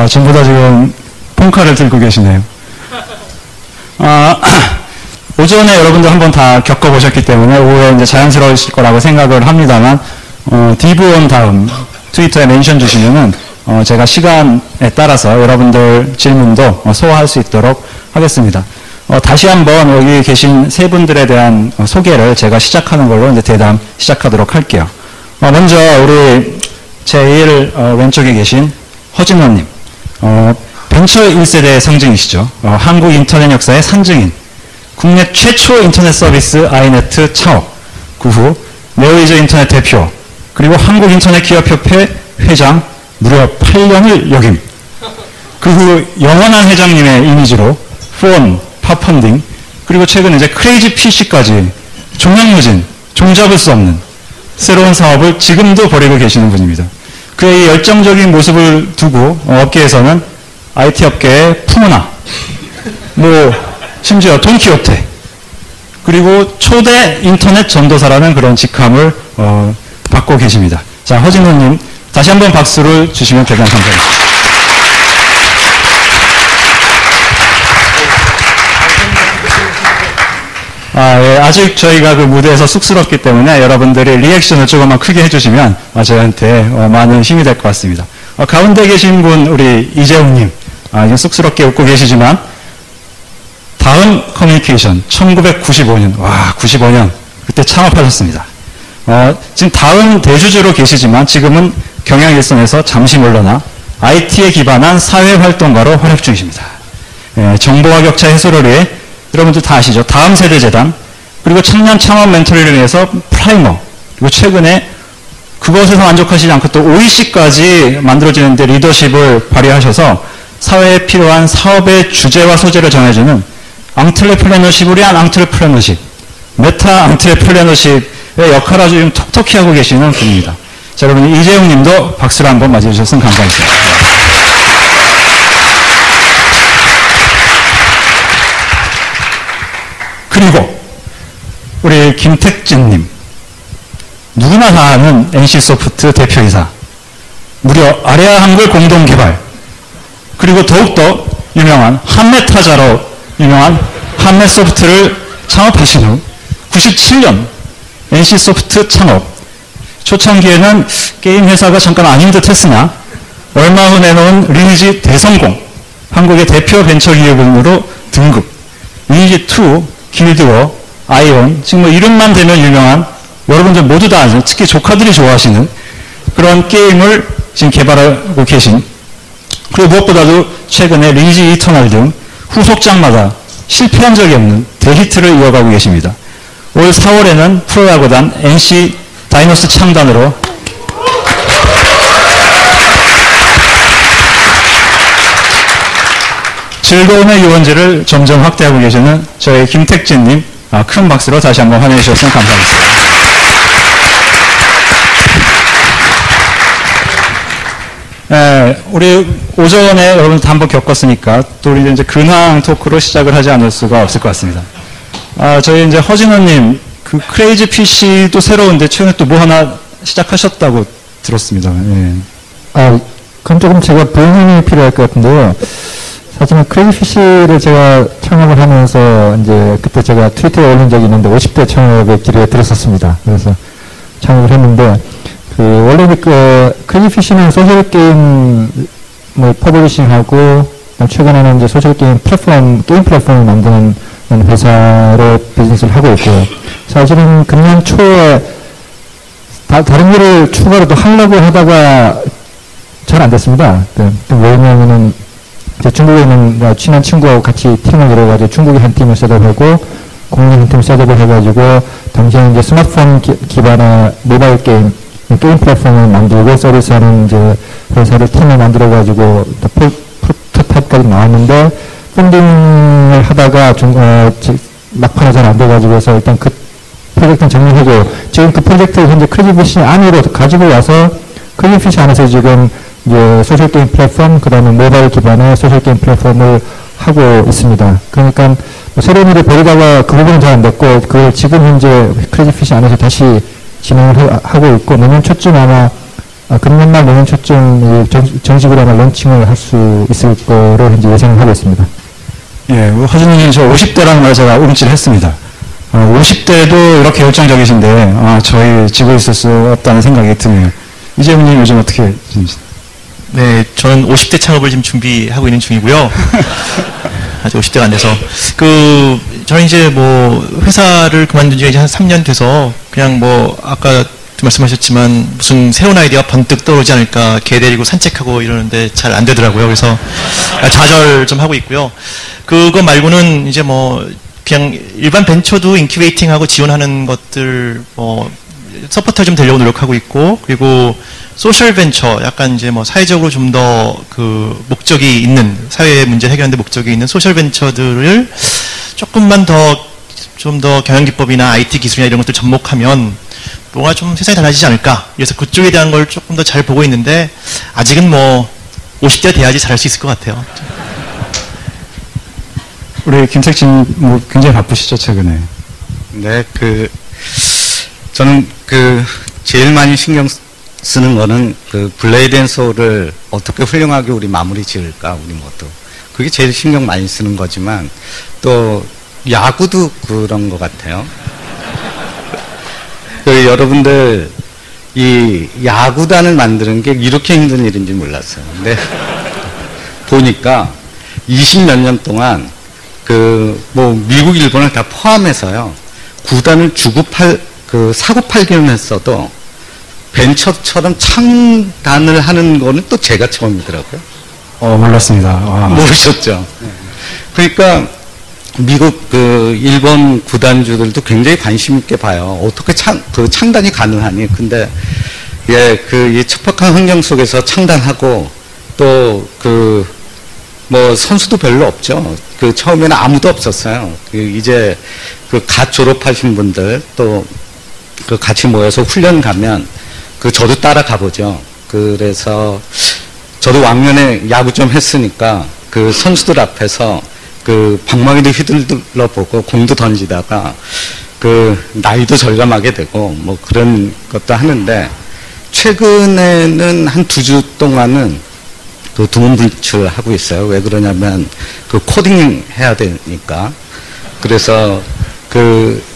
전부 다 지금 폰카를 들고 계시네요. 오전에 여러분들 한번 다 겪어보셨기 때문에 오후에 이제 자연스러우실 거라고 생각을 합니다만, 디브온 다음 트위터에 멘션 주시면은, 제가 시간에 따라서 여러분들 질문도 소화할 수 있도록 하겠습니다. 다시 한번 여기 계신 세 분들에 대한 소개를 제가 시작하는 걸로 이제 대담 시작하도록 할게요. 먼저 우리 제일 왼쪽에 계신 허진원님, 벤처 1세대의 상징이시죠. 한국 인터넷 역사의 산증인, 국내 최초 인터넷 서비스 아이네트 창업, 그 후 네오이저 인터넷 대표, 그리고 한국 인터넷 기업협회 회장 무려 8년을 역임. 그 후 영원한 회장님의 이미지로 폰, 팝펀딩, 그리고 최근 이제 크레이지 PC까지 종횡무진, 종잡을 수 없는 새로운 사업을 지금도 벌이고 계시는 분입니다. 그의 이 열정적인 모습을 두고 업계에서는 IT 업계의 푸무나, 심지어 돈키호테, 그리고 초대 인터넷 전도사라는 그런 직함을 받고 계십니다. 자, 허진호님 다시 한번 박수를 주시면 대단히 감사하겠습니다. 예, 아직 저희가 그 무대에서 쑥스럽기 때문에 여러분들이 리액션을 조금만 크게 해주시면 저희한테 많은 힘이 될 것 같습니다. 가운데 계신 분 우리 이재웅님, 쑥스럽게 웃고 계시지만 다음 커뮤니케이션 1995년, 95년 그때 창업하셨습니다. 지금 다음 대주주로 계시지만 지금은 경향일선에서 잠시 물러나 IT에 기반한 사회활동가로 활약 중이십니다. 정보화 격차 해소를 위해 여러분들 다 아시죠? 다음 세대 재단, 그리고 청년 창업 멘토링을 위해서 프라이머, 그리고 최근에 그것에서 만족하시지 않고 또 OEC까지 만들어지는데 리더십을 발휘하셔서 사회에 필요한 사업의 주제와 소재를 정해주는 앙트레플레너십을 위한 앙트레플레너십, 메타 앙트레플레너십의 역할을 아주 좀 톡톡히 하고 계시는 분입니다. 자, 여러분 이재용 님도 박수를 한번 맞이해주셨으면 감사하겠습니다. 그리고 우리 김택진님, 누구나 다 아는 NC소프트 대표이사, 무려 아레아 한글 공동개발, 그리고 더욱더 유명한 한메타자로 유명한 한메소프트를 창업하신 후 97년 NC소프트 창업, 초창기에는 게임 회사가 잠깐 아닌 듯 했으나 얼마 후 내놓은 리니지 대성공, 한국의 대표 벤처 기업으로 등극, 리니지2, 길드워, 아이온, 지금 이름만 대면 유명한, 여러분들 모두 다 아시는, 특히 조카들이 좋아하시는 그런 게임을 지금 개발하고 계신, 그리고 무엇보다도 최근에 리니지 이터널 등 후속작마다 실패한 적이 없는 대히트를 이어가고 계십니다. 올 4월에는 프로야구단 NC 다이노스 창단으로 즐거움의 유원지를 점점 확대하고 계시는 저희 김택진님, 큰 박수로 다시 한번 환영해 주셨으면 감사하겠습니다. 우리 오전에 여러분 다 한번 겪었으니까 또 우리 이제 근황 토크로 시작을 하지 않을 수가 없을 것 같습니다. 저희 이제 허진호님, 그 크레이지 PC도 새로운데 최근에 또 뭐 하나 시작하셨다고 들었습니다. 그럼 조금 제가 부응이 필요할 것 같은데요. 사실은 크레이지 PC를 제가 창업을 하면서 이제 그때 제가 트위터에 올린 적이 있는데 50대 창업의 길에 들었었습니다. 그래서 창업을 했는데 원래 크레이지 PC는 소셜 게임 퍼블리싱하고 최근에는 이제 소셜 게임 게임 플랫폼을 만드는 회사로 비즈니스를 하고 있고요. 사실은 금년 초에 다른 일을 추가로 또 하려고 하다가 잘 안 됐습니다. 왜냐면은 중국에 있는 친한 친구하고 같이 팀을 이뤄가지고 중국에 한 팀을 셋업하고 국내 한 팀을 셋업을 해가지고 당시에 이제 스마트폰 기반의 모바일 게임 플랫폼을 만들고 서비스하는 이제 회사를 팀을 만들어가지고 프로토타입까지 나왔는데 펀딩을 하다가 막판에 잘 안 돼가지고 해서 일단 그 프로젝트는 정리하고 지금 그 프로젝트를 현재 크레이지 PC 안으로 가지고 와서 크레이지 PC 안에서 지금 이제 소셜게임 플랫폼, 그 다음에 모바일 기반의 소셜게임 플랫폼을 하고 있습니다. 그러니까 뭐 새로운 일을 벌이다가 그 부분은 잘 안 됐고, 그걸 지금 현재 크레이지 PC 안에서 다시 진행을 하고 있고, 내년 초쯤 아마 금년 말 내년 초쯤 정식으로 아마 런칭을 할 수 있을 거로 현재 예상을 하고 있습니다. 예, 허준님 저 50대라는 말 제가 움찔했습니다. 50대도 이렇게 열정적이신데 저희 지고 있을 수 없다는 생각이 드네요. 이재훈님 요즘 어떻게 지내시나요? 네, 저는 50대 창업을 지금 준비하고 있는 중이고요. 아직 50대가 안 돼서. 저는 이제 뭐, 회사를 그만둔 지가 이제 한 3년 돼서, 그냥 뭐, 아까 말씀하셨지만, 무슨 새로운 아이디어가 번뜩 떠오르지 않을까, 개 데리고 산책하고 이러는데 잘 안 되더라고요. 그래서 좌절 좀 하고 있고요. 그거 말고는 이제 뭐, 그냥 일반 벤처도 인큐베이팅하고 지원하는 것들, 뭐, 서포터 좀 되려고 노력하고 있고, 그리고 소셜 벤처, 약간 이제 뭐 사회적으로 좀 더 그 목적이 있는, 사회 문제 해결하는 데 목적이 있는 소셜 벤처들을 조금만 좀 더 경영기법이나 IT 기술이나 이런 것들 접목하면 뭔가 좀 세상이 달라지지 않을까. 그래서 그쪽에 대한 걸 조금 더 잘 보고 있는데, 아직은 뭐 50대가 돼야지 잘할 수 있을 것 같아요. 우리 김택진 뭐 굉장히 바쁘시죠, 최근에? 네, 저는 제일 많이 신경 쓰는 거는 블레이드 앤 소울을 어떻게 훌륭하게 우리 마무리 지을까, 우리 모두. 그게 제일 신경 많이 쓰는 거지만, 또, 야구도 그런 것 같아요. 여러분들, 이 야구단을 만드는 게 이렇게 힘든 일인지 몰랐어요. 근데, 보니까 20몇 년 동안, 미국, 일본을 다 포함해서요, 구단을 사고 팔기는 했어도, 벤처처럼 창단을 하는 거는 또 제가 처음이더라고요. 몰랐습니다. 모르셨죠? 그러니까 미국 일본 구단주들도 굉장히 관심 있게 봐요. 어떻게 창단이 가능하니? 근데 이 척박한 환경 속에서 창단하고 또 뭐 선수도 별로 없죠. 처음에는 아무도 없었어요. 이제 갓 졸업하신 분들 또 같이 모여서 훈련 가면 저도 따라가 보죠. 그래서 저도 왕년에 야구 좀 했으니까 선수들 앞에서 방망이도 휘둘러 보고 공도 던지다가 나이도 절감하게 되고 뭐 그런 것도 하는데, 최근에는 한 2주 동안은 두문 분출하고 있어요. 왜 그러냐면 코딩 해야 되니까. 그래서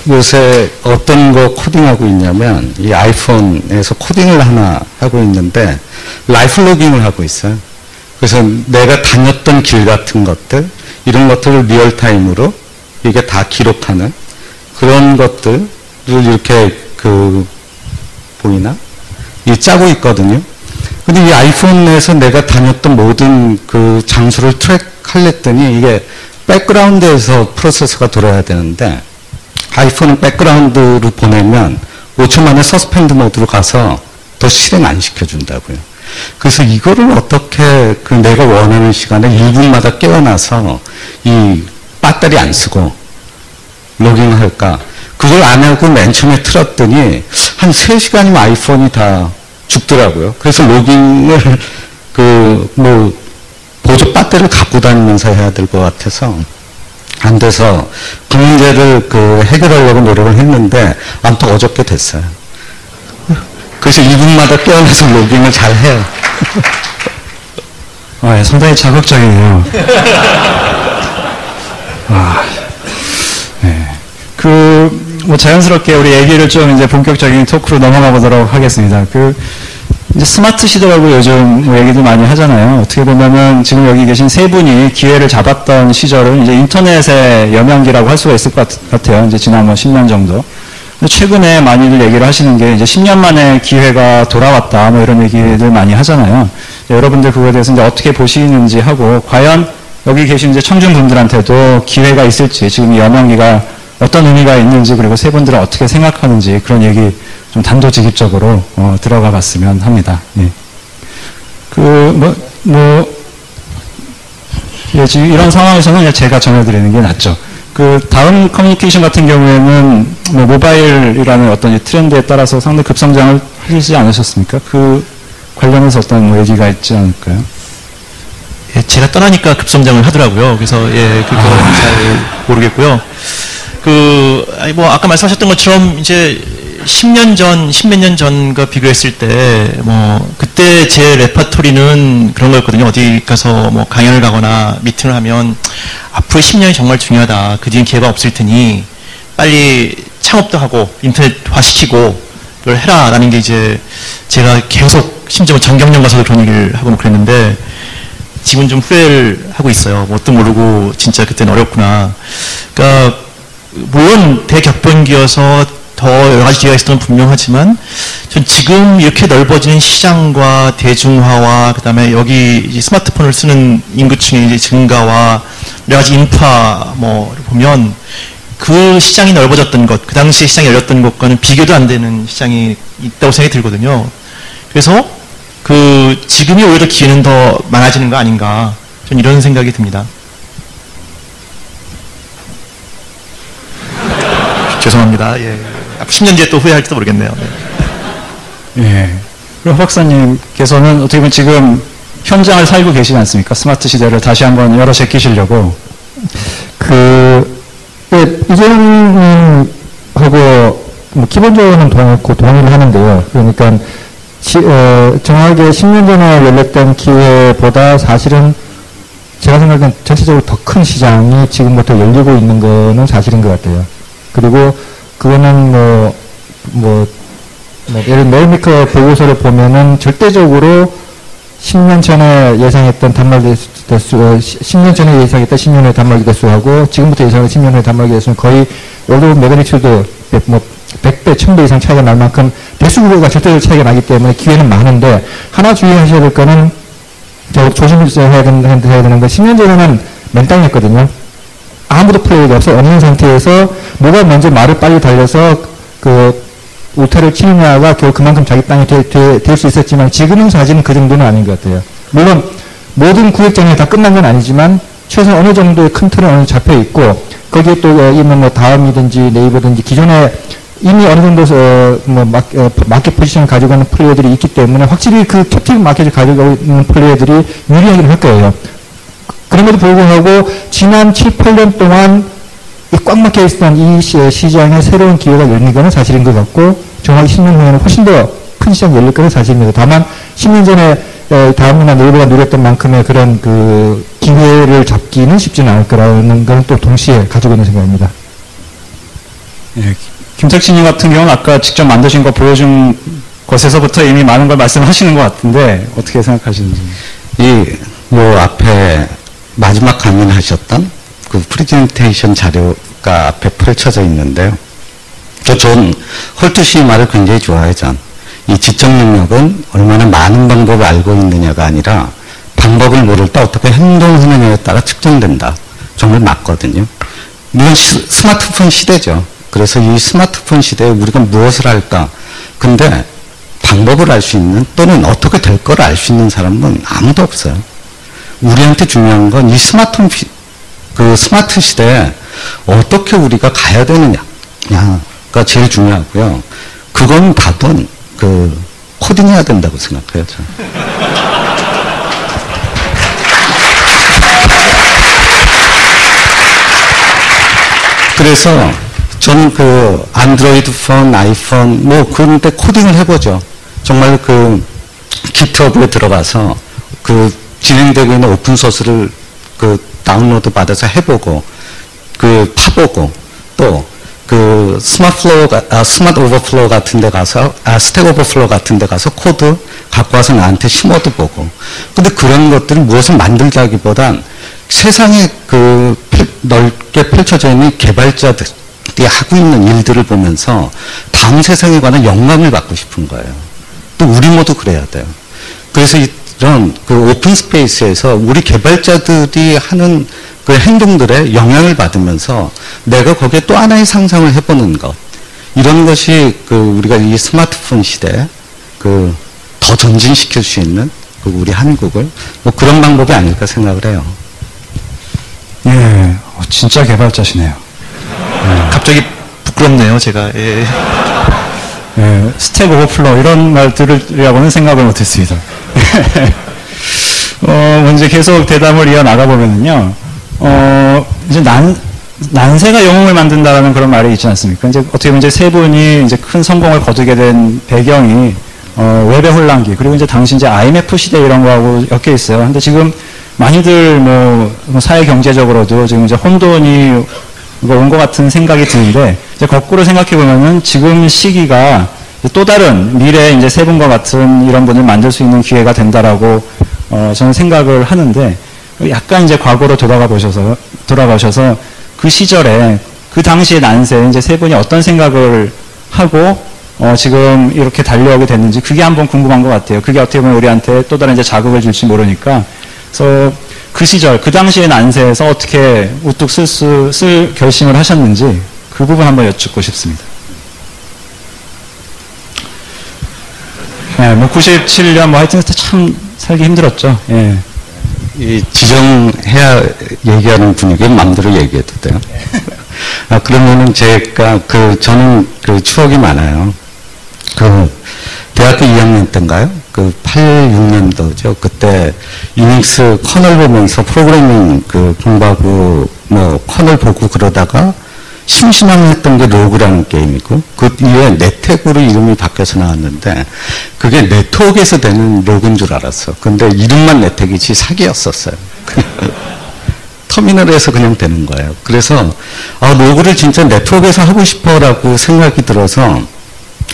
요새 어떤 거 코딩하고 있냐면, 이 아이폰에서 코딩을 하나 하고 있는데, 라이프 로깅을 하고 있어요. 그래서 내가 다녔던 길 같은 것들, 이런 것들을 리얼타임으로 이게 다 기록하는 그런 것들을 이렇게 보이나? 이 짜고 있거든요. 근데 이 아이폰에서 내가 다녔던 모든 장소를 트랙하려더니 이게 백그라운드에서 프로세서가 돌아야 되는데, 아이폰은 백그라운드로 보내면 5초 만에 서스펜드 모드로 가서 더 실행 안 시켜준다고요. 그래서 이거를 어떻게 내가 원하는 시간에 1분마다 깨어나서 이 배터리 안 쓰고 로깅을 할까? 그걸 안 하고 맨 처음에 틀었더니 한 3시간이면 아이폰이 다 죽더라고요. 그래서 로깅을 보조 배터리를 갖고 다니면서 해야 될 것 같아서 안 돼서 그 문제를 해결하려고 노력을 했는데 아무튼 어저께 됐어요. 그래서 2분마다 깨어나서 로깅을 잘 해요. 상당히 자극적이네요. 네. 뭐 자연스럽게 우리 얘기를 좀 이제 본격적인 토크로 넘어가 보도록 하겠습니다. 이제 스마트 시대라고 요즘 뭐 얘기도 많이 하잖아요. 어떻게 보면은 지금 여기 계신 세 분이 기회를 잡았던 시절은 이제 인터넷의 여명기라고 할 수가 있을 것 같아요. 이제 지난 뭐 10년 정도. 근데 최근에 많이들 얘기를 하시는 게 이제 10년 만에 기회가 돌아왔다. 뭐 이런 얘기들 많이 하잖아요. 여러분들 그거에 대해서 이제 어떻게 보시는지 하고, 과연 여기 계신 이제 청중분들한테도 기회가 있을지, 지금 이 여명기가 어떤 의미가 있는지, 그리고 세 분들은 어떻게 생각하는지 그런 얘기 좀 단도직입적으로 들어가 봤으면 합니다. 예. 지금 이런 상황에서는 제가 전해드리는 게 낫죠. 다음 커뮤니케이션 같은 경우에는 뭐 모바일이라는 어떤 트렌드에 따라서 상당히 급성장을 하시지 않으셨습니까? 관련해서 어떤 뭐 얘기가 있지 않을까요? 예, 제가 떠나니까 급성장을 하더라고요. 그래서 그거 잘 모르겠고요. 아까 말씀하셨던 것처럼 이제 10년 전, 10몇 년 전과 비교했을 때, 뭐, 그때 제 레퍼토리는 그런 거였거든요. 어디 가서 뭐 강연을 가거나 미팅을 하면, 앞으로 10년이 정말 중요하다. 그 뒤엔 기회가 없을 테니, 빨리 창업도 하고, 인터넷화 시키고, 그걸 해라. 라는 게 이제, 제가 계속, 심지어 전경련 가서도 그런 얘기를 하고 뭐 그랬는데, 지금 좀 후회를 하고 있어요. 뭣도 모르고, 진짜 그때는 어렵구나. 그러니까, 물론 대격변기여서 더 여러 가지 기회가 있었던 건 분명하지만 전 지금 이렇게 넓어지는 시장과 대중화와 그다음에 여기 이제 스마트폰을 쓰는 인구층의 이제 증가와 여러 가지 인파 뭐 보면 그 시장이 넓어졌던 것, 그 당시 시장이 열렸던 것과는 비교도 안 되는 시장이 있다고 생각이 들거든요. 그래서 그 지금이 오히려 기회는 더 많아지는 거 아닌가, 전 이런 생각이 듭니다. 죄송합니다. 예. 10년 뒤에 또 후회할지도 모르겠네요. 네. 예. 그럼 박사님께서는 어떻게 보면 지금 현장을 살고 계시지 않습니까? 스마트 시대를 다시 한번 열어 제끼시려고. 이재용님하고 뭐 기본적으로는 동의를 하는데요. 그러니까 정확하게 10년 전에 열렸던 기회보다 사실은 제가 생각하기엔 전체적으로 더 큰 시장이 지금부터 열리고 있는 거는 사실인 것 같아요. 그리고 그거는 예를 메일메이커 보고서를 보면은 절대적으로 10년 전에 예상했던 단말기 대수, 10년 전에 예상했던 10년 후의 단말기 대수하고 지금부터 예상하는 10년 후의 단말기 대수는 거의 오더 매그니튜드 100배, 1000배 이상 차이가 날 만큼 대수가 절대적으로 차이가 나기 때문에 기회는 많은데, 하나 주의하셔야 될 거는 조심해야 되는 건 10년 전에는 맨땅이었거든요. 아무도 플레이가 없는 상태에서 누가 먼저 말을 빨리 달려서 그 우타를 치느냐가 결국 그만큼 자기 땅이 될 수 있었지만, 지금은 사실은 그 정도는 아닌 것 같아요. 물론 모든 구획장이 다 끝난 건 아니지만 최소한 어느 정도의 큰 틀은 어느 잡혀 있고, 거기에 또 있는 뭐 다음이든지 네이버든지 기존에 이미 어느 정도 마켓 포지션을 가지고 있는 플레이어들이 있기 때문에 확실히 그 캡틴 마켓을 가지고 있는 플레이어들이 유리하긴 할 거예요. 그럼에도 불구하고 지난 7, 8년 동안 꽉 막혀 있었던 이 시장에 새로운 기회가 열린 것은 사실인 것 같고, 정확히 10년 후에는 훨씬 더 큰 시장이 열릴 것은 사실입니다. 다만 10년 전에 다음이나 네이버가 누렸던 만큼의 그런 그 기회를 잡기는 쉽지는 않을 거라는 건 또 동시에 가지고 있는 생각입니다. 예, 김택진님 같은 경우는 아까 직접 만드신 거 보여준 것에서부터 이미 많은 걸 말씀하시는 것 같은데 어떻게 생각하시는지. 요 앞에 마지막 강연하셨던 그 프레젠테이션 자료가 앞에 펼쳐져 있는데요. 전 홀투시 말을 굉장히 좋아해요. 이 지적 능력은 얼마나 많은 방법을 알고 있느냐가 아니라 방법을 모를 때 어떻게 행동하느냐에 따라 측정된다. 정말 맞거든요. 이건 스마트폰 시대죠. 그래서 이 스마트폰 시대에 우리가 무엇을 할까? 근데 방법을 알 수 있는, 또는 어떻게 될 걸 알 수 있는 사람은 아무도 없어요. 우리한테 중요한 건 이 스마트 시대에 어떻게 우리가 가야 되느냐가 제일 중요하고요. 그건 답은 코딩해야 된다고 생각해요, 저는. 그래서 저는 안드로이드 폰, 아이폰, 그런데 코딩을 해보죠. 정말 GitHub에 들어가서 진행되고 있는 오픈소스를 다운로드 받아서 해보고, 파보고, 또, 스마트 오버플로우 같은 데 가서, 스택 오버플로우 같은 데 가서 코드 갖고 와서 나한테 심어도 보고. 근데 그런 것들을 무엇을 만들다기보단 세상에 넓게 펼쳐져 있는 개발자들이 하고 있는 일들을 보면서 다음 세상에 관한 영감을 받고 싶은 거예요. 또 우리 모두 그래야 돼요. 그래서 이런 오픈 스페이스에서 우리 개발자들이 하는 그 행동들에 영향을 받으면서 내가 거기에 또 하나의 상상을 해보는 것, 이런 것이 우리가 이 스마트폰 시대에 더 전진시킬 수 있는 우리 한국을 그런 방법이 아닐까 생각을 해요. 예, 진짜 개발자시네요. 갑자기 부끄럽네요, 제가. 예. 예, 스택 오버플로우 이런 말들이라고는 생각을 못했습니다. 이제 계속 대담을 이어나가 보면은요, 이제 난세가 영웅을 만든다라는 그런 말이 있지 않습니까? 이제 어떻게 보면 이제 세 분이 이제 큰 성공을 거두게 된 배경이 웹의 혼란기 그리고 이제 당시 이제 IMF 시대 이런 거하고 엮여 있어요. 근데 지금 많이들 뭐 사회 경제적으로도 지금 이제 혼돈이 온 것 같은 생각이 드는데 이제 거꾸로 생각해 보면은 지금 시기가 또 다른 미래에 이제 세 분과 같은 이런 분을 만들 수 있는 기회가 된다라고 저는 생각을 하는데 약간 이제 과거로 돌아가셔서 그 시절에 그 당시의 난세 이제 세 분이 어떤 생각을 하고 지금 이렇게 달려오게 됐는지 그게 한번 궁금한 것 같아요. 그게 어떻게 보면 우리한테 또 다른 이제 자극을 줄지 모르니까 그래서 그 시절 그 당시의 난세에서 어떻게 우뚝 쓸 결심을 하셨는지 그 부분 한번 여쭙고 싶습니다. 네, 뭐 97년 뭐 하여튼 참 살기 힘들었죠. 예. 이 지정해야 얘기하는 분위기에 마음대로 얘기해도 돼요. 그러면은 제가 저는 추억이 많아요. 대학교 2학년 때인가요? 86년도죠. 그때 유닉스 커널 보면서 프로그래밍 공부하고 커널 보고 그러다가 심심함 했던 게 로그라는 게임이고 그 이후에 네텍으로 이름이 바뀌어서 나왔는데 그게 네트워크에서 되는 로그인 줄 알았어. 근데 이름만 네텍이지 사기였었어요. 터미널에서 그냥 되는 거예요. 그래서 로그를 진짜 네트워크에서 하고 싶어라고 생각이 들어서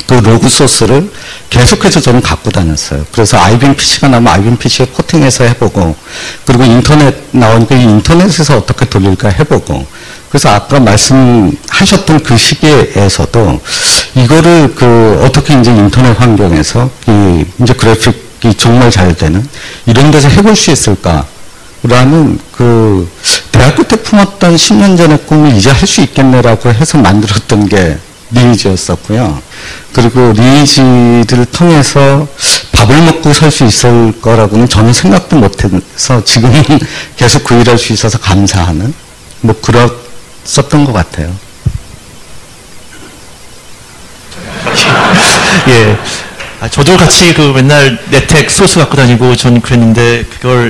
그 로그 소스를 계속해서 저는 갖고 다녔어요. 그래서 IBM PC가 나오면 IBM PC에 포팅해서 해보고 그리고 인터넷 나오니까 이 인터넷에서 어떻게 돌릴까 해보고 그래서 아까 말씀하셨던 그 시기에서도 이거를 어떻게 이제 인터넷 환경에서 이제 그래픽이 정말 잘 되는 이런 데서 해볼 수 있을까라는 대학교 때 품었던 10년 전의 꿈을 이제 할 수 있겠네라고 해서 만들었던 게 리니지였었고요. 그리고 리니지를 통해서 밥을 먹고 살 수 있을 거라고는 저는 생각도 못해서 지금은 계속 그 일할 수 있어서 감사하는 그랬었던 것 같아요. 예. 저도 같이 맨날 네텍 소스 갖고 다니고 전 그랬는데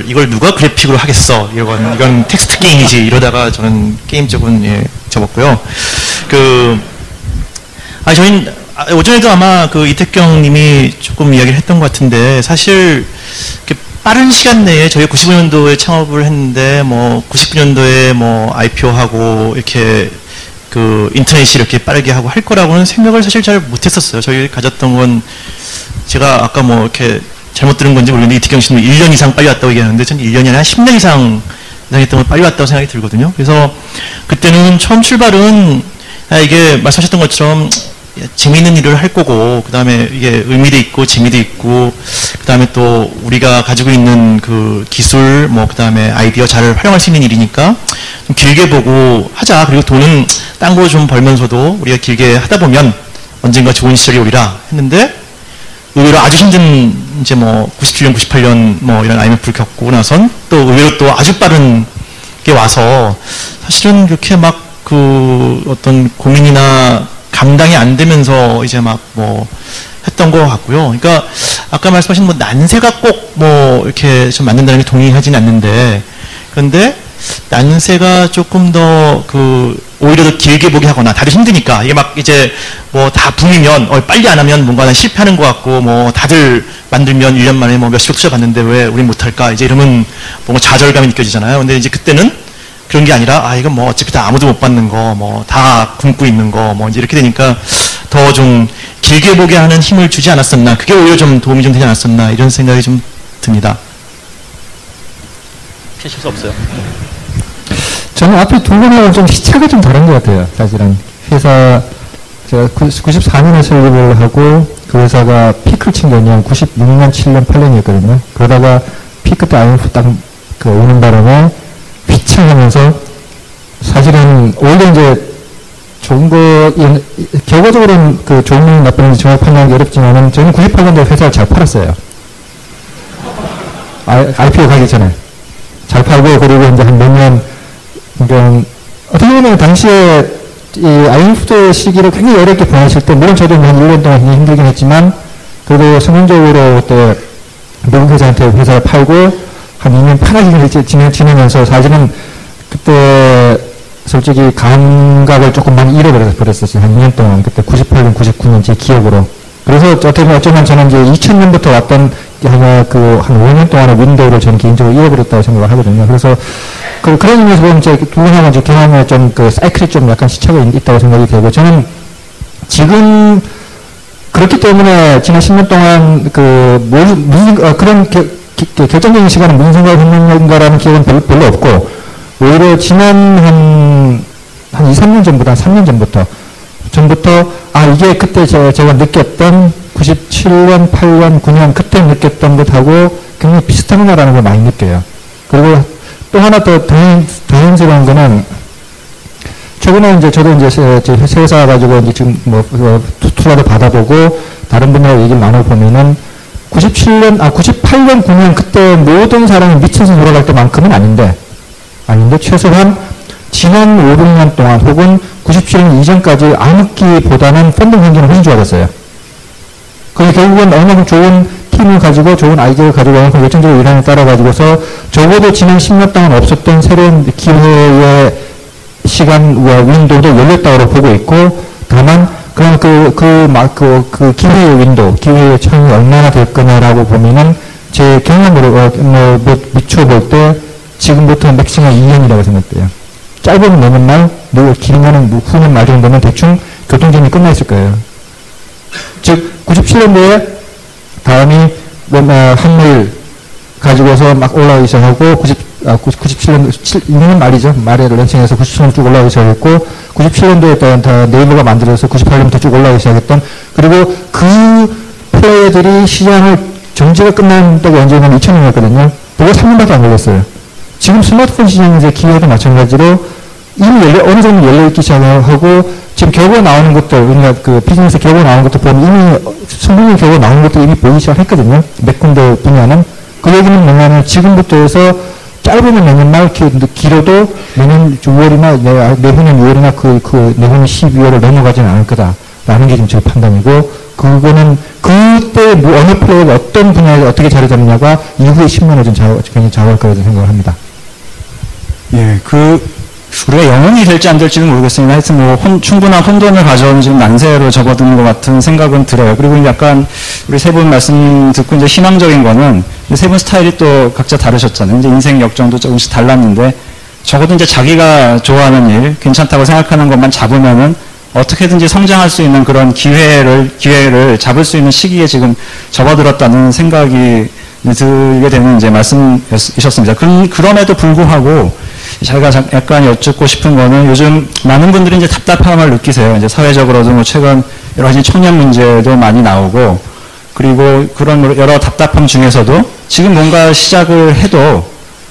이걸 누가 그래픽으로 하겠어. 이건 텍스트 게임이지. 이러다가 저는 게임 쪽은 접었고요. 저희는 오전에도 아마 이태경 님이 조금 이야기를 했던 것 같은데 사실 빠른 시간 내에 저희 95년도에 창업을 했는데 99년도에 IPO하고 이렇게 인터넷이 이렇게 빠르게 하고 할 거라고는 생각을 사실 잘 못했었어요. 저희 가졌던 건 제가 아까 이렇게 잘못 들은 건지 모르겠는데 이태경 씨는 1년 이상 빨리 왔다고 얘기하는데 저는 1년이 아니라 10년 이상 했던 건 빨리 왔다고 생각이 들거든요. 그래서 그때는 처음 출발은 이게 말씀하셨던 것처럼 재미있는 일을 할 거고 그 다음에 이게 의미도 있고 재미도 있고 그 다음에 또 우리가 가지고 있는 기술 그 다음에 아이디어 잘 활용할 수 있는 일이니까 좀 길게 보고 하자. 그리고 돈은 딴 거 좀 벌면서도 우리가 길게 하다 보면 언젠가 좋은 시절이 오리라 했는데 의외로 아주 힘든 이제 97년 98년 이런 IMF를 겪고 나선 또 의외로 또 아주 빠른 게 와서 사실은 이렇게 어떤 고민이나 감당이 안 되면서 이제 했던 것 같고요. 그러니까 아까 말씀하신 난세가 꼭 이렇게 좀 만든다는 게 동의하진 않는데 그런데 난세가 조금 더 오히려 더 길게 보게 하거나 다들 힘드니까 이게 이제 다 붐이면 빨리 안 하면 뭔가 실패하는 것 같고 다들 만들면 1년 만에 몇십억 투자 받는데 왜 우린 못할까 이제 이러면 뭔가 좌절감이 느껴지잖아요. 근데 이제 그때는 그런 게 아니라 이건 어차피 다 아무도 못 받는 거 다 굶고 있는 거 이제 이렇게 되니까 더 좀 길게 보게 하는 힘을 주지 않았었나 그게 오히려 좀 도움이 좀 되지 않았었나 이런 생각이 좀 듭니다. 피하실 수 없어요. 저는 앞에 두 분하고 좀 시차가 좀 다른 것 같아요. 사실은 제가 94년에 설립을 하고 그 회사가 피크를 친 게 96년, 7년, 8년이었거든요. 그러다가 피크 때 IMF 딱 오는 바람에 휘청하면서 사실은 원래 이제 좋은 거 결과적으로는 좋은 건 나쁜 건지 정확히 판단하기 어렵지만은 저는 98년도에 회사를 잘 팔았어요. IPO 가기 전에 잘 팔고 그리고 이제 한 몇 년 그러니까 어떻게 보면 당시에 이 IMF 시기를 굉장히 어렵게 보냈을 때 물론 저도 한 1년 동안 굉장히 힘들긴 했지만 그래도 성공적으로 그때 미국 회사한테 회사를 팔고 한 2년 편하게 지내면서 사실은 그때 솔직히 감각을 조금 많이 잃어버렸었어요. 한 2년 동안. 그때 98년, 99년 제 기억으로. 그래서 어쩌면 저는 이제 2000년부터 왔던 한 5년 동안의 윈도우를 저는 개인적으로 잃어버렸다고 생각을 하거든요. 그래서 그런 의미에서 보면 제 두 분하고 경험에 좀 사이클이 좀 약간 시차가 있다고 생각이 되고, 저는 지금 그렇기 때문에 지난 10년 동안 그런 결정적인 시간은 무슨 생각을 했는가라는 기억은 별로 없고, 오히려 지난 한 2, 3년 전부터, 한 3년 전부터, 이게 그때 제가 느꼈던 97년, 8년, 9년 그때 느꼈던 것하고 굉장히 비슷한구나라는 걸 많이 느껴요. 그리고 또 하나 더 다행스러운 거는, 최근에 이제 저도 이제 새 회사 가지고 이제 지금 투자도 받아보고 다른 분들하고 얘기를 나눠보면은 98년, 9년 그때 모든 사람이 미쳐서 돌아갈 때만큼은 아닌데 최소한 지난 5, 6년 동안 혹은 97년 이전까지 암흑기보다는 펀딩 환경은 훨씬 좋아졌어요. 그게 결국은 어느 정도 좋은 팀을 가지고 좋은 아이디어를 가지고 열정적으로 일하는 따라 가지고서 적어도 지난 10년 동안 없었던 새로운 기회의 시간 윈도우도 열렸다고 보고 있고, 다만 그럼 그 기회의 윈도우, 기회의 창이 얼마나 될 거냐라고 보면은 제 경험으로 미쳐볼 때 지금부터 맥시멈 2년이라고 생각돼요. 짧으면 내년 말, 길면은 후년 말 정도면 대충 교통정리 끝나 있을 거예요. 즉 97년도에 다음이 한물 가지고서 막 올라가기 시작하고 97년 6년 말이죠. 말에 런칭해서 97년 쭉 올라가기 시작했고, 97년도에 다 네이버가 만들어서 98년부터 쭉 올라가기 시작했던, 그리고 그 플레이들이 시장을 정지가 끝난 때가 언제냐면 2000년이었거든요. 그거 3년밖에 안 걸렸어요. 지금 스마트폰 시장의 기회도 마찬가지로 이미 어느 정도 열려있기 시작하고, 지금 결과 나오는 것들, 우리가 비즈니스 결과 나오는 것들 보면 이미 성공의 결과 나오는 것도 이미 보이기 시작했거든요. 몇 군데 분야는. 그 얘기는 뭐냐면 지금부터 해서 짧으면 내년 말, 길어도 내년 6월이나 내후년 6월이나 내후년 12월을 넘어가지는 않을 거다라는 게 지금 제 판단이고, 그거는 그때 어느 플레이가 어떤 분야에 어떻게 자리 잡느냐가 이후의 10년을 좀 굉장히 좌우할 거라고 생각을 합니다. 예, 우리가 영웅이 될지 안 될지는 모르겠습니다. 하여튼 충분한 혼돈을 가져오는 지금 난세로 접어드는 것 같은 생각은 들어요. 그리고 약간 우리 세 분 말씀 듣고 이제 희망적인 거는 세 분 스타일이 또 각자 다르셨잖아요. 이제 인생 역정도 조금씩 달랐는데, 적어도 이제 자기가 좋아하는 일, 괜찮다고 생각하는 것만 잡으면은 어떻게든지 성장할 수 있는 그런 기회를 잡을 수 있는 시기에 지금 접어들었다는 생각이 들게 되는 이제 말씀이셨습니다. 그럼에도 불구하고 제가 약간 여쭙고 싶은 거는, 요즘 많은 분들이 이제 답답함을 느끼세요. 이제 사회적으로도 최근 여러 가지 청년 문제도 많이 나오고, 그리고 그런 여러 답답함 중에서도 지금 뭔가 시작을 해도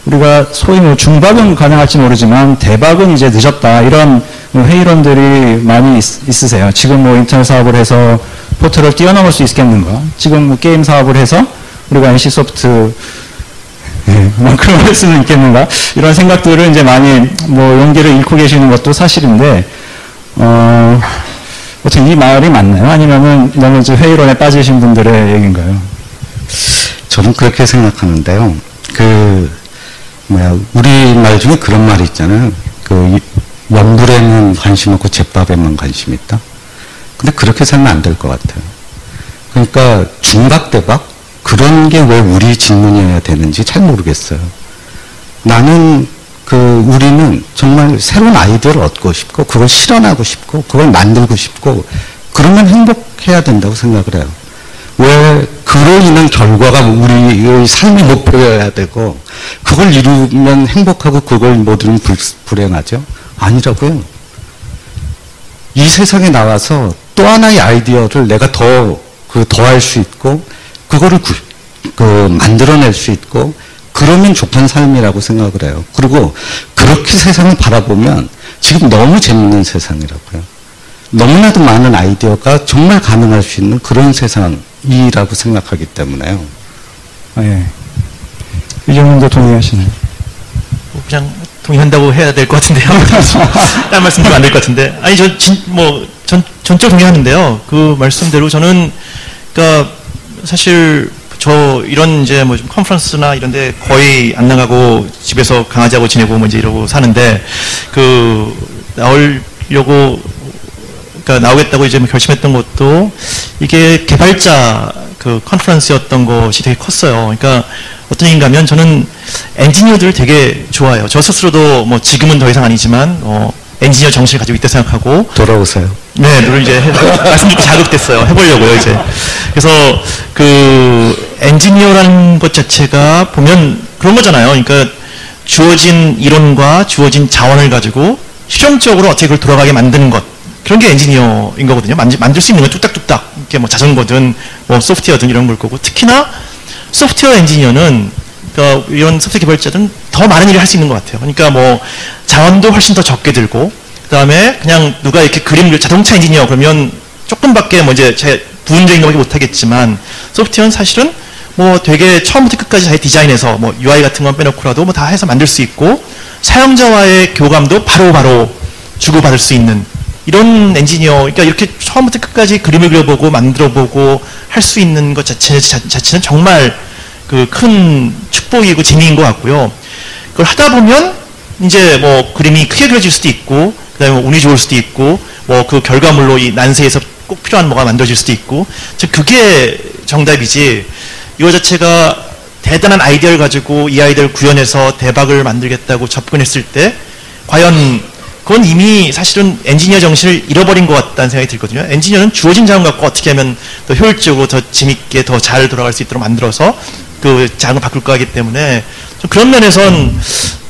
우리가 소위 중박은 가능할지 모르지만 대박은 이제 늦었다, 이런 회의론들이 많이 있으세요. 지금 인터넷 사업을 해서 포털을 뛰어넘을 수 있겠는가? 지금 게임 사업을 해서 우리가 NC소프트 그만큼 할 수는 있겠는가? 이런 생각들을 이제 많이 용기를 잃고 계시는 것도 사실인데, 어떻게 이 말이 맞나요? 아니면은 너무 이제 회의론에 빠지신 분들의 얘기인가요? 저는 그렇게 생각하는데요. 우리말 중에 그런 말이 있잖아요. 연불에는 관심 없고 잿밥에만 관심 있다. 근데 그렇게 살면 안 될 것 같아요. 그러니까 중박대박? 그런 게 왜 우리 질문이어야 되는지 잘 모르겠어요. 나는 우리는 정말 새로운 아이디어를 얻고 싶고, 그걸 실현하고 싶고, 그걸 만들고 싶고, 그러면 행복해야 된다고 생각을 해요. 왜 그로 인한 결과가 우리의 삶의 목표여야 되고, 그걸 이루면 행복하고 그걸 못 이루면 불행하죠? 아니라고요. 이 세상에 나와서 또 하나의 아이디어를 내가 더할 수 있고, 그거를 만들어낼 수 있고, 그러면 족한 삶이라고 생각을 해요. 그리고 그렇게 세상을 바라보면 지금 너무 재밌는 세상이라고요. 너무나도 많은 아이디어가 정말 가능할 수 있는 그런 세상이라고 생각하기 때문에요. 예. 이정훈도 동의하시나요? 그냥 동의한다고 해야 될 것 같은데요. 딴 말씀 좀 안 될 것 같은데. 아니, 전적 동의하는데요. 그 말씀대로 저는, 사실 저 이런 이제 뭐 좀 컨퍼런스나 이런데 거의 안 나가고 집에서 강아지하고 지내고 뭐 이제 이러고 사는데 그 나오려고 그러니까 나오겠다고 이제 뭐 결심했던 것도 이게 개발자 그 컨퍼런스였던 것이 되게 컸어요. 그러니까 어떤 얘기인가 하면 저는 엔지니어들을 되게 좋아해요. 저 스스로도 뭐 지금은 더 이상 아니지만 엔지니어 정신을 가지고 있다 생각하고 돌아오세요. 네, 노를 이제 말씀 듣고 자극됐어요. 해보려고요, 이제. 그래서 그 엔지니어라는 것 자체가 보면 그런 거잖아요. 그러니까 주어진 이론과 주어진 자원을 가지고 실용적으로 어떻게 그걸 돌아가게 만드는 것. 그런 게 엔지니어인 거거든요. 만들 수 있는 건 뚝딱뚝딱. 이렇게 뭐 자전거든, 뭐 소프트웨어든 이런 걸 거고. 특히나 소프트웨어 엔지니어는 그러니까 이런 소프트웨어 개발자들은 더 많은 일을 할 수 있는 것 같아요. 그러니까 뭐 자원도 훨씬 더 적게 들고, 그 다음에 그냥 누가 이렇게 자동차 엔지니어 그러면 조금밖에 뭐 이제 부분적인 것밖에 못하겠지만, 소프트웨어는 사실은 뭐 되게 처음부터 끝까지 잘 디자인해서 뭐 UI 같은 건 빼놓고라도 뭐 다 해서 만들 수 있고, 사용자와의 교감도 바로바로 주고받을 수 있는 이런 엔지니어, 그러니까 이렇게 처음부터 끝까지 그림을 그려보고 만들어보고 할 수 있는 것 자체는 정말 그 큰 축복이고 재미인 것 같고요. 그걸 하다 보면 이제 뭐 그림이 크게 그려질 수도 있고, 그다음에 운이 좋을 수도 있고, 뭐 그 결과물로 이 난세에서 꼭 필요한 뭐가 만들어질 수도 있고, 즉 그게 정답이지. 이거 자체가 대단한 아이디어를 가지고 이 아이디어를 구현해서 대박을 만들겠다고 접근했을 때 과연 그건 이미 사실은 엔지니어 정신을 잃어버린 것 같다는 생각이 들거든요. 엔지니어는 주어진 자원 갖고 어떻게 하면 더 효율적으로 더 재밌게 더 잘 돌아갈 수 있도록 만들어서 그 자원을 바꿀 거기 때문에 좀 그런 면에선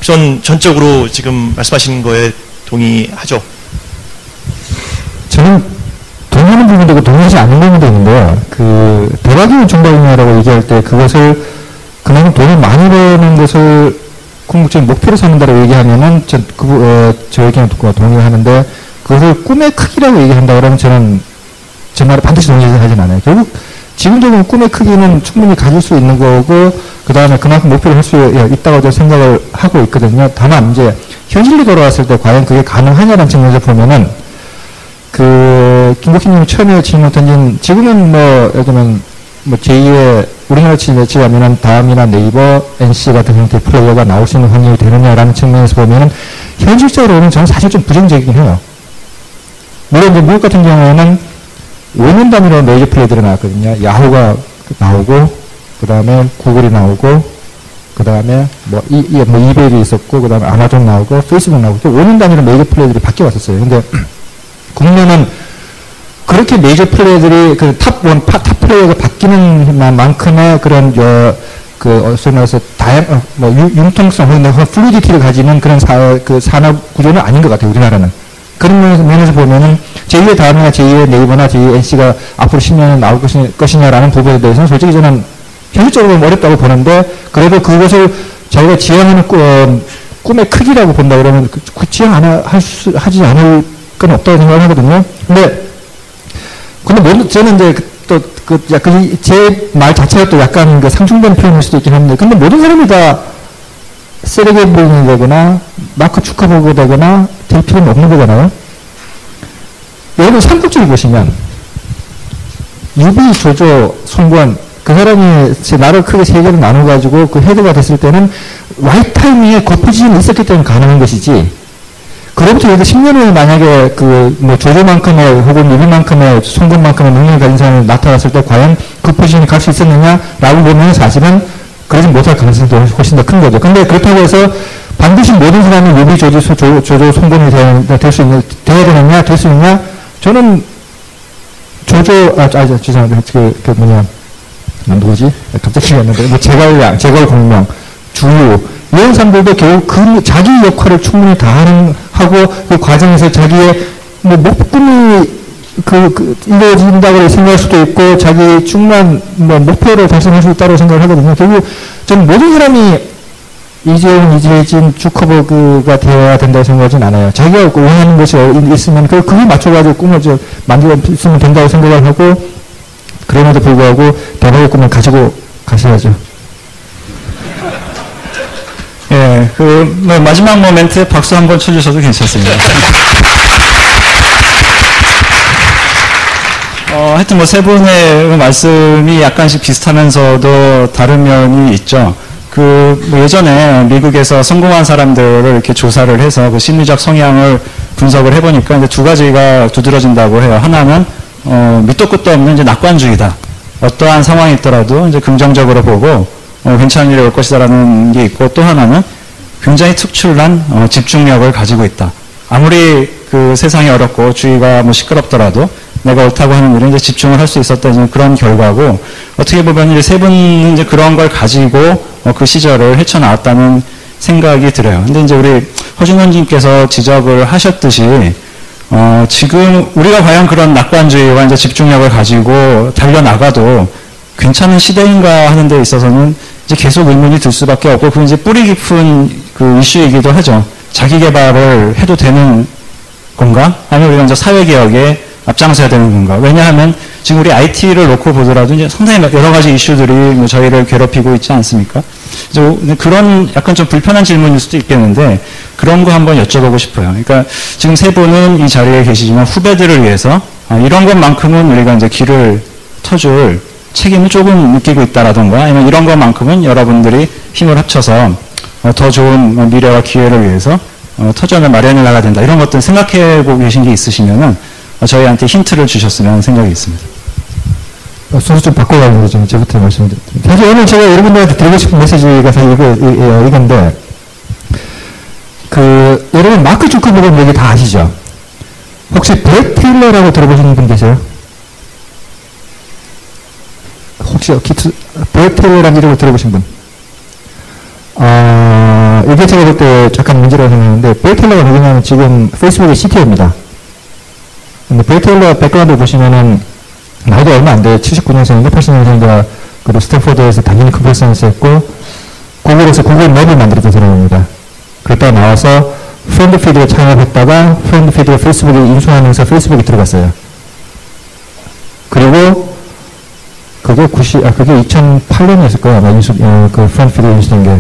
전 전적으로 지금 말씀하신 거에 동의하죠. 저는 동의하는 부분도 있고 동의하지 않는 부분도 있는데요. 그 대박이면 정답이냐라고 얘기할 때 그것을 그만큼 돈을 많이 버는 것을 궁극적인 목표로 삼는다고 얘기하면은 저 의견에 동의하는데, 그것을 꿈의 크기라고 얘기한다 그러면 저는 제 말에 반드시 동의하진 않아요. 결국 지금도 보면 꿈의 크기는 충분히 가질 수 있는 거고, 그 다음에 그만큼 목표를 할 수 있다고 저는 생각을 하고 있거든요. 다만 이제 현실로 돌아왔을 때 과연 그게 가능하냐는 측면에서 보면은 김국희님이 처음에 질문 던진, 지금은 뭐 예를 들면 뭐 제2의 우리나라 치자면은 다음이나 네이버, NC 같은 형태의 플레이어가 나올 수 있는 확률이 되느냐라는 측면에서 보면은 현실적으로는 저는 사실 좀 부정적이긴 해요. 물론 이제 미국 같은 경우에는 5년 단위로 메이저 플레이들이 나왔거든요. 야후가 나오고, 그 다음에 구글이 나오고, 그 다음에 뭐 이베이도 있었고, 그 다음에 아마존 나오고, 페이스북 나오고, 5년 단위로 메이저 플레이들이 바뀌어 왔었어요. 근데 국내는 그렇게 메이저 플레이들이 탑 플레이어가 바뀌는 만큼의 그런 소위 말해서 융통성 혹은 플루이디티를 가지는 그런 산업 구조는 아닌 것 같아요, 우리나라는. 그런 면에서 보면은 제2의 다음이나 제2의 네이버나 제2의 NC가 앞으로 10년에 나올 것이냐라는 부분에 대해서는 솔직히 저는 현실적으로 어렵다고 보는데, 그래도 그것을 자기가 지향하는 꿈의 크기라고 본다 그러면 하지 않을 건 없다고 생각을 하거든요. 근데 저는 이제 약간 제 말 자체가 또 약간 상충된 표현일 수도 있긴 한데, 근데 모든 사람이 다 세르게이 브린이 되거나 마크 주커버그 되거나 될 필요는 없는 거잖아요. 여러분 삼국지를 보시면 유비, 조조, 송권, 그 사람이 나를 크게 세 개로 나눠가지고 그 헤드가 됐을 때는 와이트 타이밍에 고프지는 있었기 때문에 가능한 것이지, 그로부터 예를 10년 후에 만약에 조조만큼의 혹은 유비만큼의 송권만큼의 능력을 가진 사람이 나타났을 때 과연 그 포지션에 갈 수 있었느냐라고 보면 사실은 그러지 못할 가능성이 훨씬 더 큰 거죠. 근데 그렇다고 해서 반드시 모든 사람이 유비, 조조, 송권이 돼야 되느냐, 될 수 있느냐? 저는 죄송합니다. 누구지? 갑자기 기억이 안 나는데, 제갈 공명, 주유, 이런 사람들도 결국 자기 역할을 충분히 하고 그 과정에서 자기의 꿈이 이루어진다고 생각할 수도 있고, 자기 충분한 목표를 달성할 수 있다고 생각을 하거든요. 결국 저는 모든 사람이 이재용, 이재진, 주커버그가 되어야 된다고 생각하진 않아요. 자기가 원하는 것이 있으면 그걸 맞춰가지고 꿈을 만들었으면 된다고 생각을 하고, 그럼에도 불구하고 대박의 꿈을 가지고 가셔야죠. 예, 마지막 모멘트에 박수 한번 쳐주셔도 괜찮습니다. 하여튼 뭐 세 분의 말씀이 약간씩 비슷하면서도 다른 면이 있죠. 뭐 예전에 미국에서 성공한 사람들을 이렇게 조사를 해서 그 심리적 성향을 분석을 해보니까 이제 두 가지가 두드러진다고 해요. 하나는, 밑도 끝도 없는 이제 낙관주의다. 어떠한 상황이 있더라도 이제 긍정적으로 보고, 괜찮은 일이 올 것이다라는 게 있고, 또 하나는 굉장히 특출난 집중력을 가지고 있다. 아무리 그 세상이 어렵고 주위가 뭐 시끄럽더라도 내가 옳다고 하는 일에 이제 집중을 할 수 있었던 그런 결과고, 어떻게 보면 이제 세 분은 이제 그런 걸 가지고 그 시절을 헤쳐나왔다는 생각이 들어요. 근데 이제 우리 허준원님께서 지적을 하셨듯이, 지금 우리가 과연 그런 낙관주의와 이제 집중력을 가지고 달려나가도 괜찮은 시대인가 하는 데 있어서는 이제 계속 의문이 들 수밖에 없고, 그 이제 뿌리 깊은 그 이슈이기도 하죠. 자기 개발을 해도 되는 건가? 아니면 우리가 이제 사회개혁에 앞장서야 되는 건가? 왜냐하면 지금 우리 IT를 놓고 보더라도 이제 상당히 여러 가지 이슈들이 뭐 저희를 괴롭히고 있지 않습니까? 그런 약간 좀 불편한 질문일 수도 있겠는데 그런 거 한번 여쭤보고 싶어요. 그러니까 지금 세 분은 이 자리에 계시지만 후배들을 위해서 이런 것만큼은 우리가 이제 길을 터줄 책임을 조금 느끼고 있다라던가, 아니면 이런 것만큼은 여러분들이 힘을 합쳐서 더 좋은 미래와 기회를 위해서 터전을 마련해 나가야 된다. 이런 것들 생각해보고 계신 게 있으시면은 저희한테 힌트를 주셨으면 생각이 있습니다. 순서 좀 바꿔가지고 좀 제부터 말씀드립니다. 사실 오늘 제가 여러분들한테 드리고 싶은 메시지가 사실 이건데, 여러분 마크 주커버그 얘기 다 아시죠? 혹시 브렛 테일러라고 들어보신 분 계세요? 혹시 브렛 테일러라는 이름을 들어보신 분? 이게 제가 볼 때 약간 문제라고 생각하는데, 브렛 테일러가 누구냐면 지금 페이스북의 CTO입니다. 근데 브렛 테일러 백그라운드 보시면은 나이도 얼마 안 돼요. 79년생인가 80년생인가 그리고 스탠포드에서 당연히 컴퓨터 사이언스 했고, 구글에서 구글 맵을 만들었던 사람입니다. 그랬다가 나와서 프렌드 피드를 창업했다가 프렌드 피드를 페이스북에 인수하면서 페이스북에 들어갔어요. 그리고 그게 2008년이었을 거예요. 아마 그 프렌드 피드 인수된 게.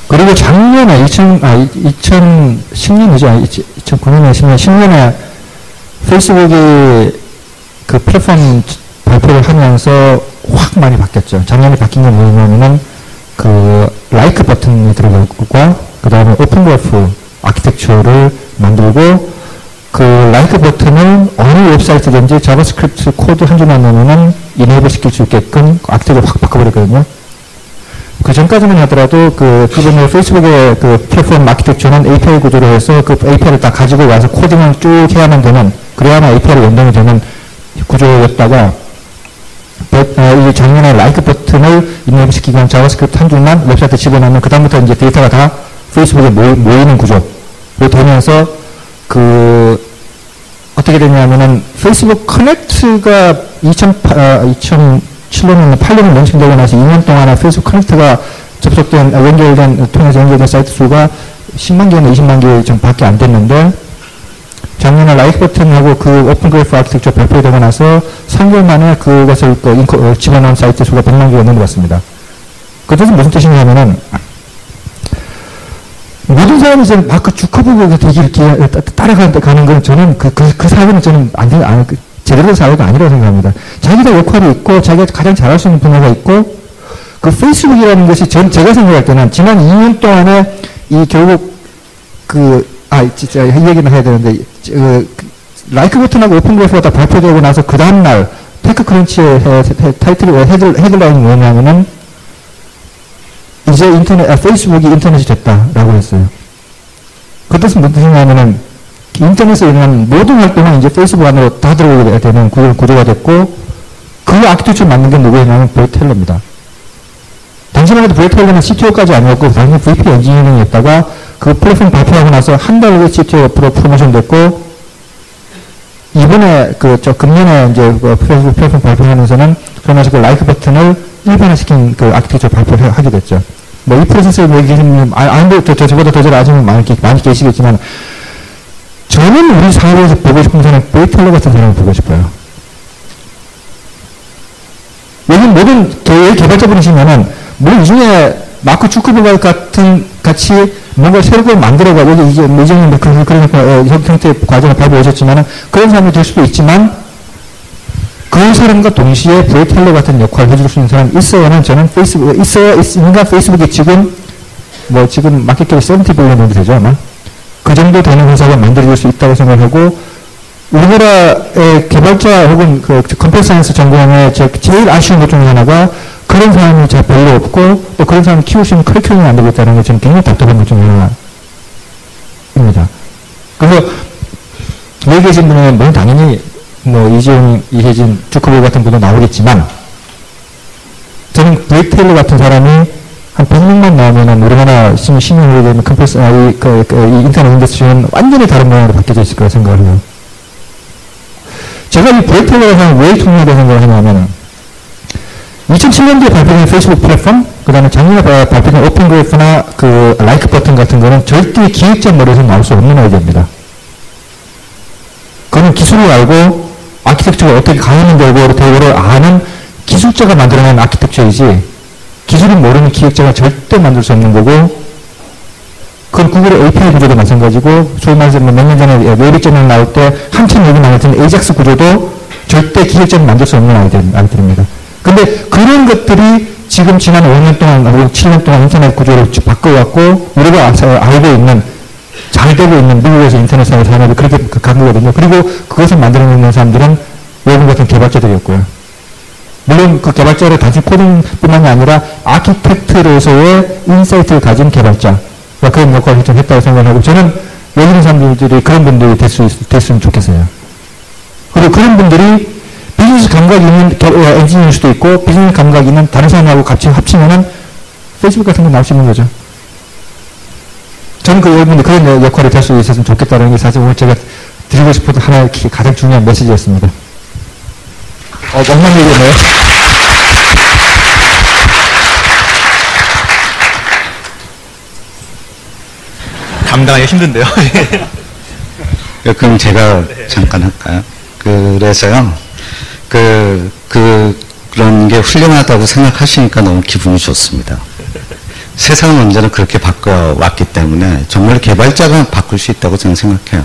그리고 작년에 2010년이죠. 2009년에 10년에 페이스북이 그 플랫폼 발표를 하면서 확 많이 바뀌었죠. 작년에 바뀐 게 뭐냐면은 그 라이크 버튼이 들어가고, 그 다음에 오픈 그래프 아키텍처를 만들고, 그 라이크 버튼을 어느 웹사이트든지 자바스크립트 코드 한 줄만 넣으면은 이네이블 시킬 수 있게끔 아키텍처를 확 바꿔버렸거든요. 그 전까지만 하더라도 그분의 페이스북의 그 플랫폼 아키텍처는 API 구조로 해서 그 API를 다 가지고 와서 코딩을 쭉 해야만 되는, 그래야만 API로 연동이 되는 구조였다가, 이 작년에 라이크 버튼을 이네이블 시키기 자바스크립트 한 줄만 웹사이트에 집어넣으면 그다음부터 이제 데이터가 다 페이스북에 모이는 구조로 되면서, 어떻게 되냐면은 페이스북 커넥트가 2007년이나 8년에 런칭되고 나서 2년 동안에 페이스북 커넥트가 접속된, 통해서 연결된 사이트 수가 10만 개나 20만 개 정도밖에 안 됐는데, 작년에 라이크 버튼하고 그 오픈 그래프 아키텍처 발표되고 나서 3개월 만에 그것을 집어넣은 사이트 수가 100만 개가 넘어갔습니다. 그것은 무슨 뜻이냐면은, 모든 사람이 지금 마크 주커버그가 되기를 따라가는 건 저는 그 사회는 저는 제대로 된 사회가 아니라고 생각합니다. 자기가 역할이 있고, 자기가 가장 잘할 수 있는 분야가 있고, 그 페이스북이라는 것이 제가 생각할 때는 지난 2년 동안에 결국 진짜 이 얘기는 해야 되는데, 라이크 버튼하고 오픈 그래프가 다 발표되고 나서 그 다음날 테크크런치의 헤드라인이 뭐냐면은, 이제 페이스북이 인터넷이 됐다라고 했어요. 그 뜻은 무슨 뜻이냐면은, 인터넷에 일어나는 모든 활동은 이제 페이스북 안으로 다 들어오게 되는 구조가 됐고, 그 아키텍처를 만든 게 누구였냐면 브렛 테일러입니다. 당시만 해도 브렛 테일러는 CTO까지 아니었고, 당시 VP 엔지니어링이었다가, 그 플랫폼 발표하고 나서 한 달 후에 CTO 앞으로 프로모션 됐고, 이번에 금년에 이제 페이스북 플랫폼 발표하면서는 그러면서 그 라이크 버튼을 일반화시킨 그 아키텍처 발표를 하게 됐죠. 뭐 이 프로세스를 얘기하시면, 저보다 더 잘 아시는 분 많이 계시겠지만, 저는 우리 사회에서 보고 싶은 사람은 브렛 테일러 같은 사람을 보고 싶어요. 여기 모든 개발자분이시면은, 물론 이 중에 마크 주커버그 같이 뭔가 새롭게 만들어가고, 이전에 그러니까 형태의 과정을 밟아오셨지만은, 그런 사람이 될 수도 있지만, 그 사람과 동시에 브레이텔러 같은 역할을 해줄 수 있는 사람이 있어야만 저는 있으니까 페이스북이 지금 마켓캡이 70빌리언 정도 되죠, 아마. 그 정도 되는 회사가 만들어질 수 있다고 생각하고, 우리나라의 개발자 혹은 컴퓨터 사이언스 전공에 제일 아쉬운 것 중에 하나가 그런 사람이 잘 별로 없고, 또 그런 사람을 키울 수 있는 커리큘럼이 안 되고 있다는 게 저는 굉장히 답답한 것 중에 하나입니다. 그래서, 여기 계신 분은 물론 당연히 이재용, 이혜진, 주커버 같은 분도 나오겠지만, 저는 브레이텔러 같은 사람이 한 100명만 나오면은 우리나라 신흥으로 되면 이 인터넷 인더스트리는 완전히 다른 모양으로 바뀌어져 있을 거라 생각을 해요. 제가 이 브레이텔러가 사람 왜 통일하다고 생각을 하냐면, 2007년도에 발표된 페이스북 플랫폼, 그 다음에 작년에 발표된 오픈그래프나 라이크 버튼 같은 거는 절대 기획자 머리에서 나올 수 없는 아이디어입니다. 그거는 기술을 알고, 아키텍처가 어떻게 가능한 되고를 아는 기술자가 만들어낸 아키텍처이지, 기술을 모르는 기획자가 절대 만들 수 없는 거고, 그건 구글의 API 구조도 마찬가지고, 소위 말해서 몇 년 전에 웨이빅 나올 때 한참 얘기 나왔던 AJAX 구조도 절대 기획자는 만들 수 없는 아이들입니다. 근데 그런 것들이 지금 지난 5년 동안, 혹은 7년 동안 인터넷 구조를 바꿔왔고, 우리가 알고 있는, 잘 되고 있는 미국에서 인터넷 산업이 그렇게 간 거거든요. 그리고 그것을 만들어내는 사람들은 외국 같은 개발자들이었고요. 물론 그 개발자를 단순 코딩뿐만이 아니라 아키텍트로서의 인사이트를 가진 개발자, 그런 역할을 좀 했다고 생각하고, 저는 여기 있는 사람들이 그런 분들이 됐으면 좋겠어요. 그리고 그런 분들이 비즈니스 감각이 있는 엔지니어일 수도 있고, 비즈니스 감각이 있는 다른 사람하고 같이 합치면은 페이스북 같은 거 나올 수 있는 거죠. 저는 여러분들 그런 역할이 될 수 있었으면 좋겠다는 게 사실 오늘 제가 드리고 싶었던 하나의 가장 중요한 메시지였습니다. 엉망 얘기네요. 감당하기 힘든데요. 그럼 제가 잠깐 할까요? 그래서요, 그런 게 훌륭하다고 생각하시니까 너무 기분이 좋습니다. 세상은 언제나 그렇게 바꿔왔기 때문에 정말 개발자가 바꿀 수 있다고 저는 생각해요.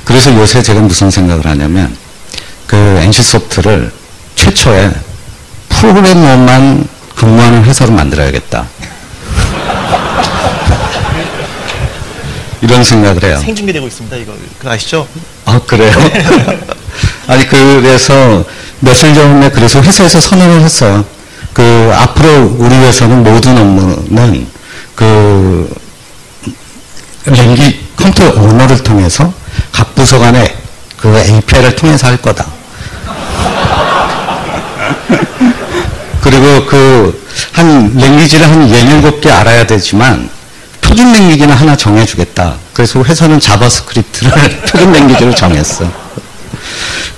그래서 요새 제가 무슨 생각을 하냐면, NC소프트를 최초에 프로그래머만 근무하는 회사로 만들어야겠다. 이런 생각을 해요. 생중계되고 있습니다. 이거 그거 아시죠? 아, 그래요? 아니, 그래서 며칠 전에 그래서 회사에서 선언을 했어요. 앞으로 우리 회사는 모든 업무는 컴퓨터 언어를 통해서 각 부서 간에 API를 통해서 할 거다. 그리고 랭귀지를 한 17개 알아야 되지만, 표준 랭귀지는 하나 정해주겠다. 그래서 회사는 자바스크립트를 표준 랭귀지로 정했어.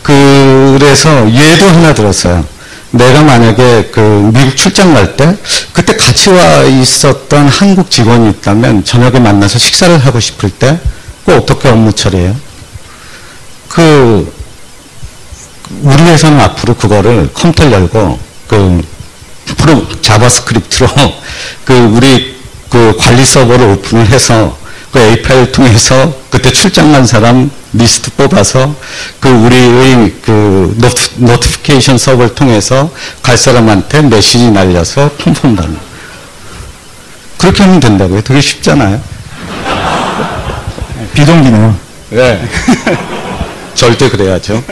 그래서 예도 하나 들었어요. 내가 만약에 미국 출장 갈 때, 그때 같이 와 있었던 한국 직원이 있다면, 저녁에 만나서 식사를 하고 싶을 때, 어떻게 업무 처리해요? 우리 회사는 앞으로 그거를 컴퓨터를 열고, 자바스크립트로, 우리 관리 서버를 오픈을 해서, API를 통해서 그때 출장 간 사람 리스트 뽑아서 우리의 노티피케이션 서버를 통해서 갈 사람한테 메시지 날려서 폰폰 받는. 그렇게 하면 된다고요. 되게 쉽잖아요. 비동기네요. 네. 절대 그래야죠.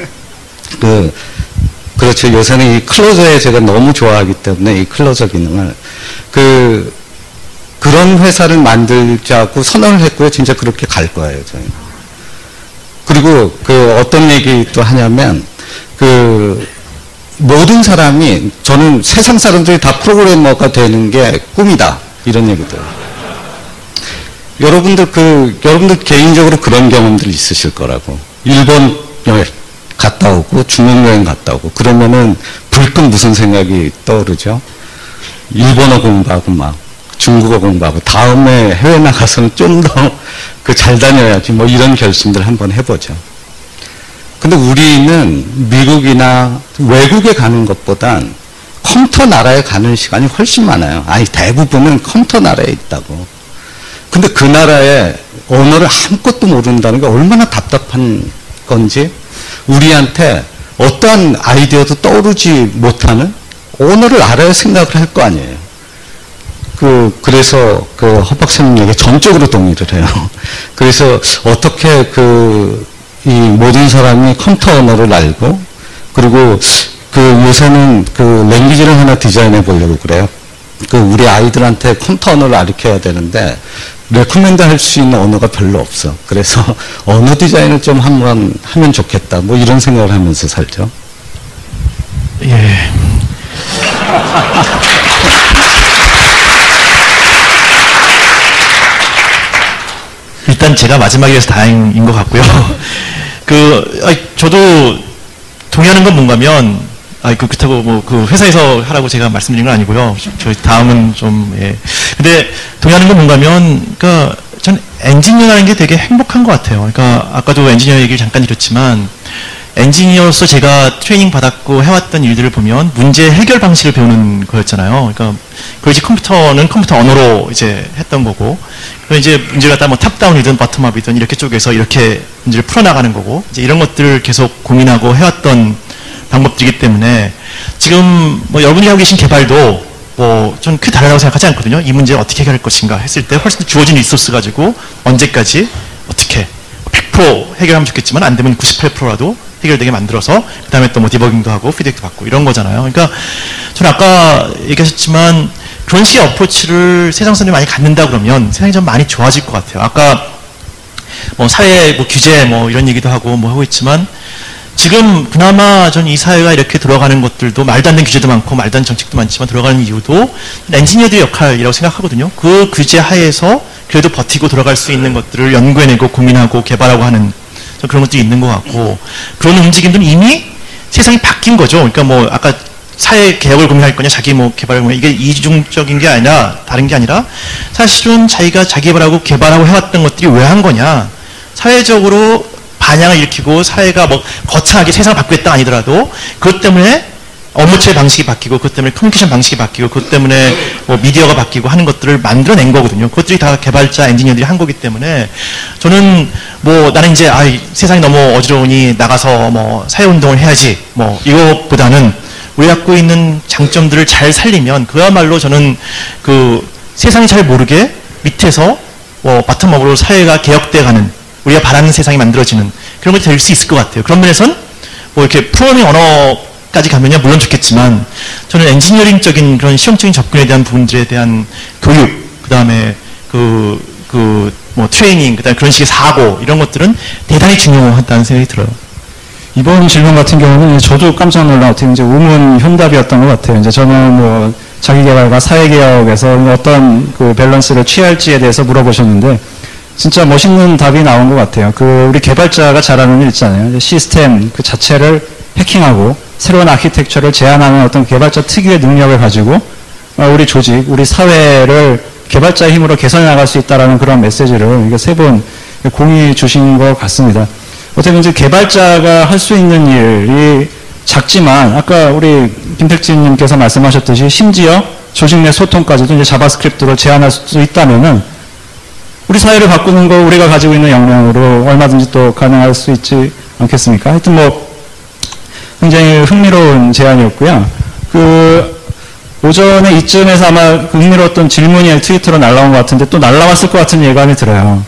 그렇죠. 요새는 이 클로저에 제가 너무 좋아하기 때문에 이 클로저 기능을 그런 회사를 만들자고 선언을 했고요. 진짜 그렇게 갈 거예요, 저희는. 그리고 어떤 얘기 또 하냐면 모든 사람이, 저는 세상 사람들이 다 프로그래머가 되는 게 꿈이다, 이런 얘기들. 여러분들 개인적으로 그런 경험들 있으실 거라고. 일본 여행 갔다 오고 중국 여행 갔다 오고 그러면은 불끈 무슨 생각이 떠오르죠? 일본어 공부하고 막 중국어 공부하고 다음에 해외 나가서는 좀 더 잘 다녀야지, 이런 결심들 한번 해보죠. 근데 우리는 미국이나 외국에 가는 것보단 컴퓨터 나라에 가는 시간이 훨씬 많아요. 아니, 대부분은 컴퓨터 나라에 있다고. 근데 그 나라의 언어를 아무것도 모른다는 게 얼마나 답답한 건지, 우리한테 어떠한 아이디어도 떠오르지 못하는 언어를 알아야 생각을 할 거 아니에요. 그래서 허 박사님 얘기에 전적으로 동의를 해요. 그래서 어떻게 이 모든 사람이 컴퓨터 언어를 알고, 그리고 요새는 랭귀지를 하나 디자인해 보려고 그래요. 우리 아이들한테 컴퓨터 언어를 가르쳐야 되는데, 레코멘드 할 수 있는 언어가 별로 없어. 그래서 언어 디자인을 좀 한번 하면 좋겠다. 뭐 이런 생각을 하면서 살죠. 예. 일단 제가 마지막이라서 다행인 것 같고요. 저도 동의하는 건 뭔가면, 그렇다고 회사에서 하라고 제가 말씀드린 건 아니고요. 저희 다음은 예. 근데 동의하는 건 뭔가면, 전 엔지니어라는 게 되게 행복한 것 같아요. 아까도 엔지니어 얘기를 잠깐 드렸지만, 엔지니어로서 제가 트레이닝 받았고 해왔던 일들을 보면 문제 해결 방식을 배우는 거였잖아요. 그걸 이제 컴퓨터는 컴퓨터 언어로 이제 했던 거고, 이제 문제가 갖다 탑다운이든 버텀업이든 이렇게 쪼개서 이렇게 문제를 풀어나가는 거고, 이제 이런 것들을 계속 고민하고 해왔던 방법들이기 때문에 지금 여러분이 하고 계신 개발도 전 크게 다르다고 생각하지 않거든요. 이 문제를 어떻게 해결할 것인가 했을 때 훨씬 더 주어진 리소스 가지고 언제까지 어떻게 100% 해결하면 좋겠지만 안 되면 98%라도 해결되게 만들어서 그 다음에 또 디버깅도 하고 피드백도 받고 이런 거잖아요. 그러니까 저는 아까 얘기하셨지만 그런 식의 어프로치를 세상 사람들이 많이 갖는다 그러면 세상이 좀 많이 좋아질 것 같아요. 아까 사회 규제 이런 얘기도 하고 있지만 지금 그나마 전 이 사회가 이렇게 들어가는 것들도 말도 안 되는 규제도 많고 말도 안 되는 정책도 많지만 들어가는 이유도 엔지니어들의 역할이라고 생각하거든요. 그 규제 하에서 그래도 버티고 들어갈 수 있는 것들을 연구해내고 고민하고 개발하고 하는 그런 것들이 있는 것 같고, 그런 움직임들은 이미 세상이 바뀐 거죠. 그러니까 아까 사회 개혁을 고민할 거냐 자기 개발을 고민, 이게 이중적인 게 아니라 다른 게 아니라 사실은 자기가 자기 개발하고 개발하고 해왔던 것들이 왜 한 거냐, 사회적으로 반향을 일으키고 사회가 거창하게 세상을 바꾸겠다 아니더라도 그것 때문에 업무 처리 방식이 바뀌고 그것 때문에 커뮤니케이션 방식이 바뀌고 그것 때문에 미디어가 바뀌고 하는 것들을 만들어낸 거거든요. 그것들이 다 개발자 엔지니어들이 한 거기 때문에 저는 나는 이제 세상이 너무 어지러우니 나가서 사회운동을 해야지 이것보다는 우리 갖고 있는 장점들을 잘 살리면 그야말로 저는 세상이 잘 모르게 밑에서 바텀업으로 사회가 개혁돼가는, 우리가 바라는 세상이 만들어지는 그런 것이 될 수 있을 것 같아요. 그런 면에선 이렇게 프로그래밍 언어까지 가면야 물론 좋겠지만 저는 엔지니어링적인 그런 실용적인 접근에 대한 부분들에 대한 교육, 그 다음에 트레이닝, 그 다음에 그런 식의 사고 이런 것들은 대단히 중요하다는 생각이 들어요. 이번 질문 같은 경우는 저도 깜짝 놀라 어떻게 이제 우문 현답이었던 것 같아요. 이제 저는 자기개발과 사회개혁에서 어떤 밸런스를 취할지에 대해서 물어보셨는데 진짜 멋있는 답이 나온 것 같아요. 우리 개발자가 잘하는 일 있잖아요. 시스템 자체를 해킹하고 새로운 아키텍처를 제안하는 어떤 개발자 특유의 능력을 가지고 우리 조직, 우리 사회를 개발자의 힘으로 개선해 나갈 수 있다라는 그런 메시지를 세 분 공유해 주신 것 같습니다. 어떻게 이제 개발자가 할 수 있는 일이 작지만 아까 우리 김택진님께서 말씀하셨듯이 심지어 조직 내 소통까지도 이제 자바스크립트로 제안할 수 있다면은 우리 사회를 바꾸는 거 우리가 가지고 있는 역량으로 얼마든지 또 가능할 수 있지 않겠습니까? 하여튼 굉장히 흥미로운 제안이었고요. 오전에 이쯤에서 아마 흥미로웠던 질문이 트위터로 날라온 것 같은데 또 날라왔을 것 같은 예감이 들어요.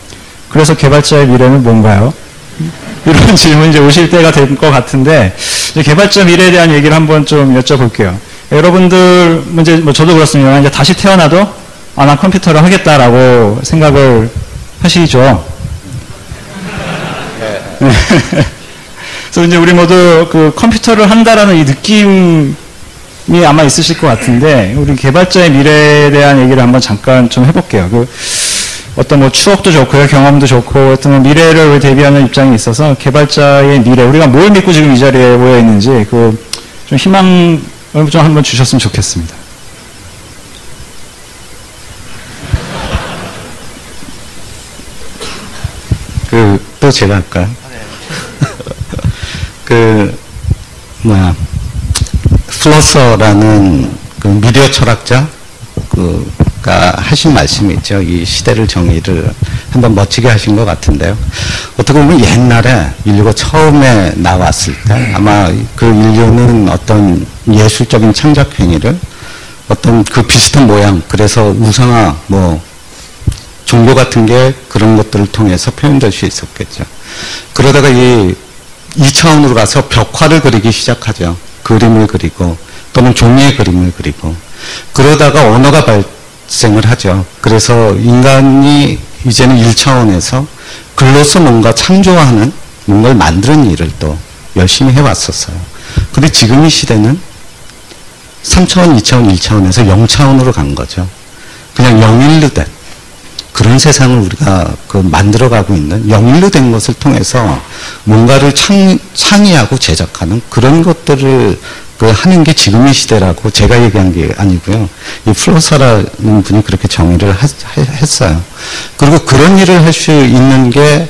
그래서 개발자의 미래는 뭔가요? 이런 질문이 이제 오실 때가 된 것 같은데, 이제 개발자 미래에 대한 얘기를 한번 좀 여쭤볼게요. 여러분들, 이제 저도 그렇습니다. 이제 다시 태어나도 난 컴퓨터를 하겠다라고 생각을 하시죠. 네. 그래서 이제 우리 모두 컴퓨터를 한다라는 이 느낌이 아마 있으실 것 같은데, 우리 개발자의 미래에 대한 얘기를 한번 잠깐 좀 해볼게요. 어떤 추억도 좋고요, 경험도 좋고, 어떤 미래를 대비하는 입장이 있어서 개발자의 미래, 우리가 뭘 믿고 지금 이 자리에 모여 있는지 좀 희망을 좀 한번 주셨으면 좋겠습니다. 또 제가 할까요? 플러서라는 미디어 철학자, 하신 말씀이 있죠. 이 시대를 정의를 한번 멋지게 하신 것 같은데요. 어떻게 보면 옛날에 인류가 처음에 나왔을 때 아마 그 인류는 어떤 예술적인 창작 행위를 어떤 그 비슷한 모양, 그래서 우상화, 뭐 종교 같은 게 그런 것들을 통해서 표현될 수 있었겠죠. 그러다가 이 2차원으로 가서 벽화를 그리기 시작하죠. 그림을 그리고 또는 종이의 그림을 그리고 그러다가 언어가 발생을 하죠. 그래서 인간이 이제는 1차원에서 글로서 뭔가 창조하는 뭔가를 만드는 일을 또 열심히 해왔었어요. 근데 지금 이 시대는 3차원, 2차원, 1차원에서 0차원으로 간 거죠. 그냥 영일로 된 그런 세상을 우리가 만들어가고 있는 영일로 된 것을 통해서 뭔가를 창의하고 제작하는 그런 것들을 하는 게 지금의 시대라고 제가 얘기한 게 아니고요. 이 플로사라는 분이 그렇게 정의를 했어요. 그리고 그런 일을 할 수 있는 게,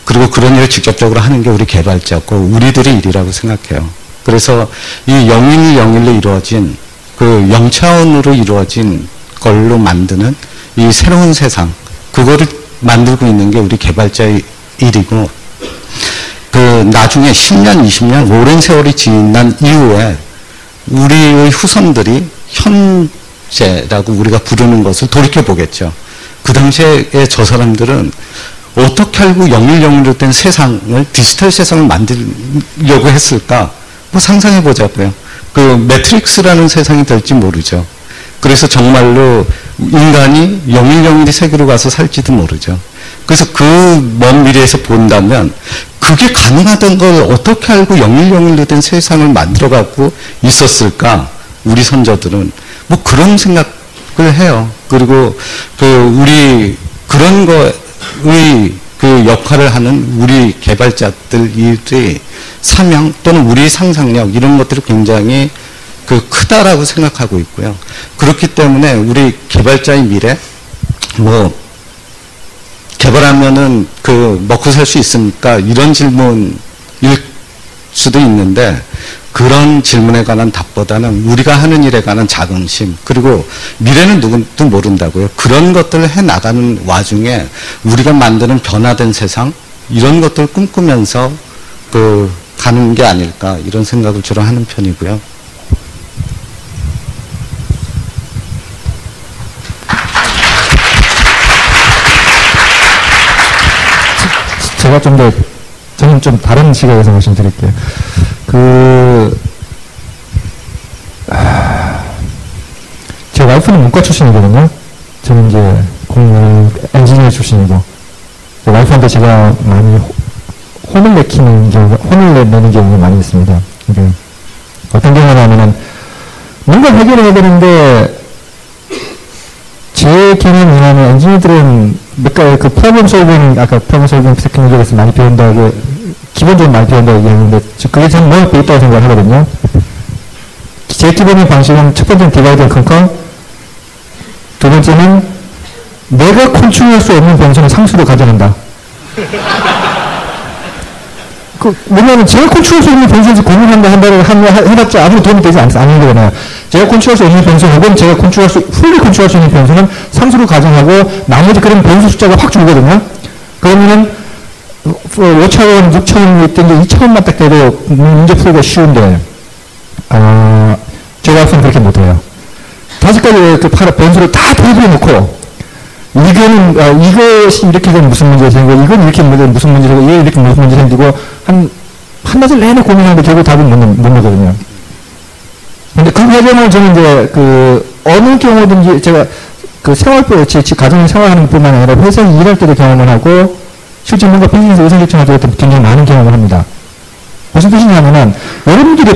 그리고 그런 일을 직접적으로 하는 게 우리 개발자고 우리들의 일이라고 생각해요. 그래서 이 영일로 이루어진 그 0차원으로 이루어진 걸로 만드는 이 새로운 세상, 그거를 만들고 있는 게 우리 개발자의 일이고, 나중에 10년, 20년, 오랜 세월이 지난 이후에 우리의 후손들이 현재라고 우리가 부르는 것을 돌이켜보겠죠. 그 당시에 저 사람들은 어떻게 알고 영일로 된 세상을, 디지털 세상을 만들려고 했을까? 뭐 상상해보자고요. 매트릭스라는 세상이 될지 모르죠. 그래서 정말로 인간이 영일의 세계로 가서 살지도 모르죠. 그래서 그 먼 미래에서 본다면 그게 가능하던 걸 어떻게 알고 영일로 된 세상을 만들어가고 있었을까? 우리 선조들은 뭐 그런 생각을 해요. 그리고 우리 그런 거의 역할을 하는 우리 개발자들이 사명 또는 우리 상상력 이런 것들이 굉장히 크다라고 생각하고 있고요. 그렇기 때문에 우리 개발자의 미래, 뭐 개발하면은 먹고 살 수 있습니까? 이런 질문일 수도 있는데, 그런 질문에 관한 답보다는 우리가 하는 일에 관한 자긍심, 그리고 미래는 누구도 모른다고요. 그런 것들을 해 나가는 와중에 우리가 만드는 변화된 세상, 이런 것들을 꿈꾸면서 가는 게 아닐까, 이런 생각을 주로 하는 편이고요. 제가 저는 좀 다른 시각에서 말씀드릴게요. 제 와이프는 문과 출신이거든요. 저는 이제 엔지니어 출신이고, 와이프한테 제가 많이 혼을 내는 경우가 많이 있습니다. 그러니까 어떤 경우냐면은, 뭔가 해결해야 되는데, 제 경험이라면 엔지니어들은 몇 가지 프로블럼 솔빙, 아까 프로블럼 솔빙 테크닉에서 많이 배운다고, 기본적으로 많이 배운다고 얘기했는데, 그게 참 너무 있다고 생각을 하거든요. 제 기본의 방식은 첫 번째는 디바이드 앤 컨커, 두 번째는 내가 컨트롤할 수 없는 변수는 상수로 가져간다. 왜냐하면 제가 컨트롤할 수 없는 변수에서 고민한다 해봤자 아무리 도움이 되지 않는 거잖아요. 제가 컨트롤할 수 없는 변수 혹은 제가 풀리 컨트롤할 수 있는 변수는 상수로 가정하고 나머지 그런 변수 숫자가 확 줄거든요. 그러면은 5차원, 6차원이 있던 게 2차원만 딱 돼도 문제 풀기가 쉬운데, 제 와이프는 그렇게 못해요. 5가지 변수를 다 대입해 놓고, 이것이 이렇게 되면 무슨 문제가 생기고, 이건 이렇게 무슨 문제가 생기고, 이게 이렇게 무슨 문제가 생기고, 한낮을 내내 고민하는데 결국 답은 못 내거든요. 근데 그 과정을 저는 이제, 어느 경우든지 제가 가정에 생활하는 뿐만 아니라 회사에 일할 때도 경험을 하고, 실제 뭔가 비즈니스 의사결정할 때도 굉장히 많은 경험을 합니다. 무슨 뜻이냐면은, 여러분들이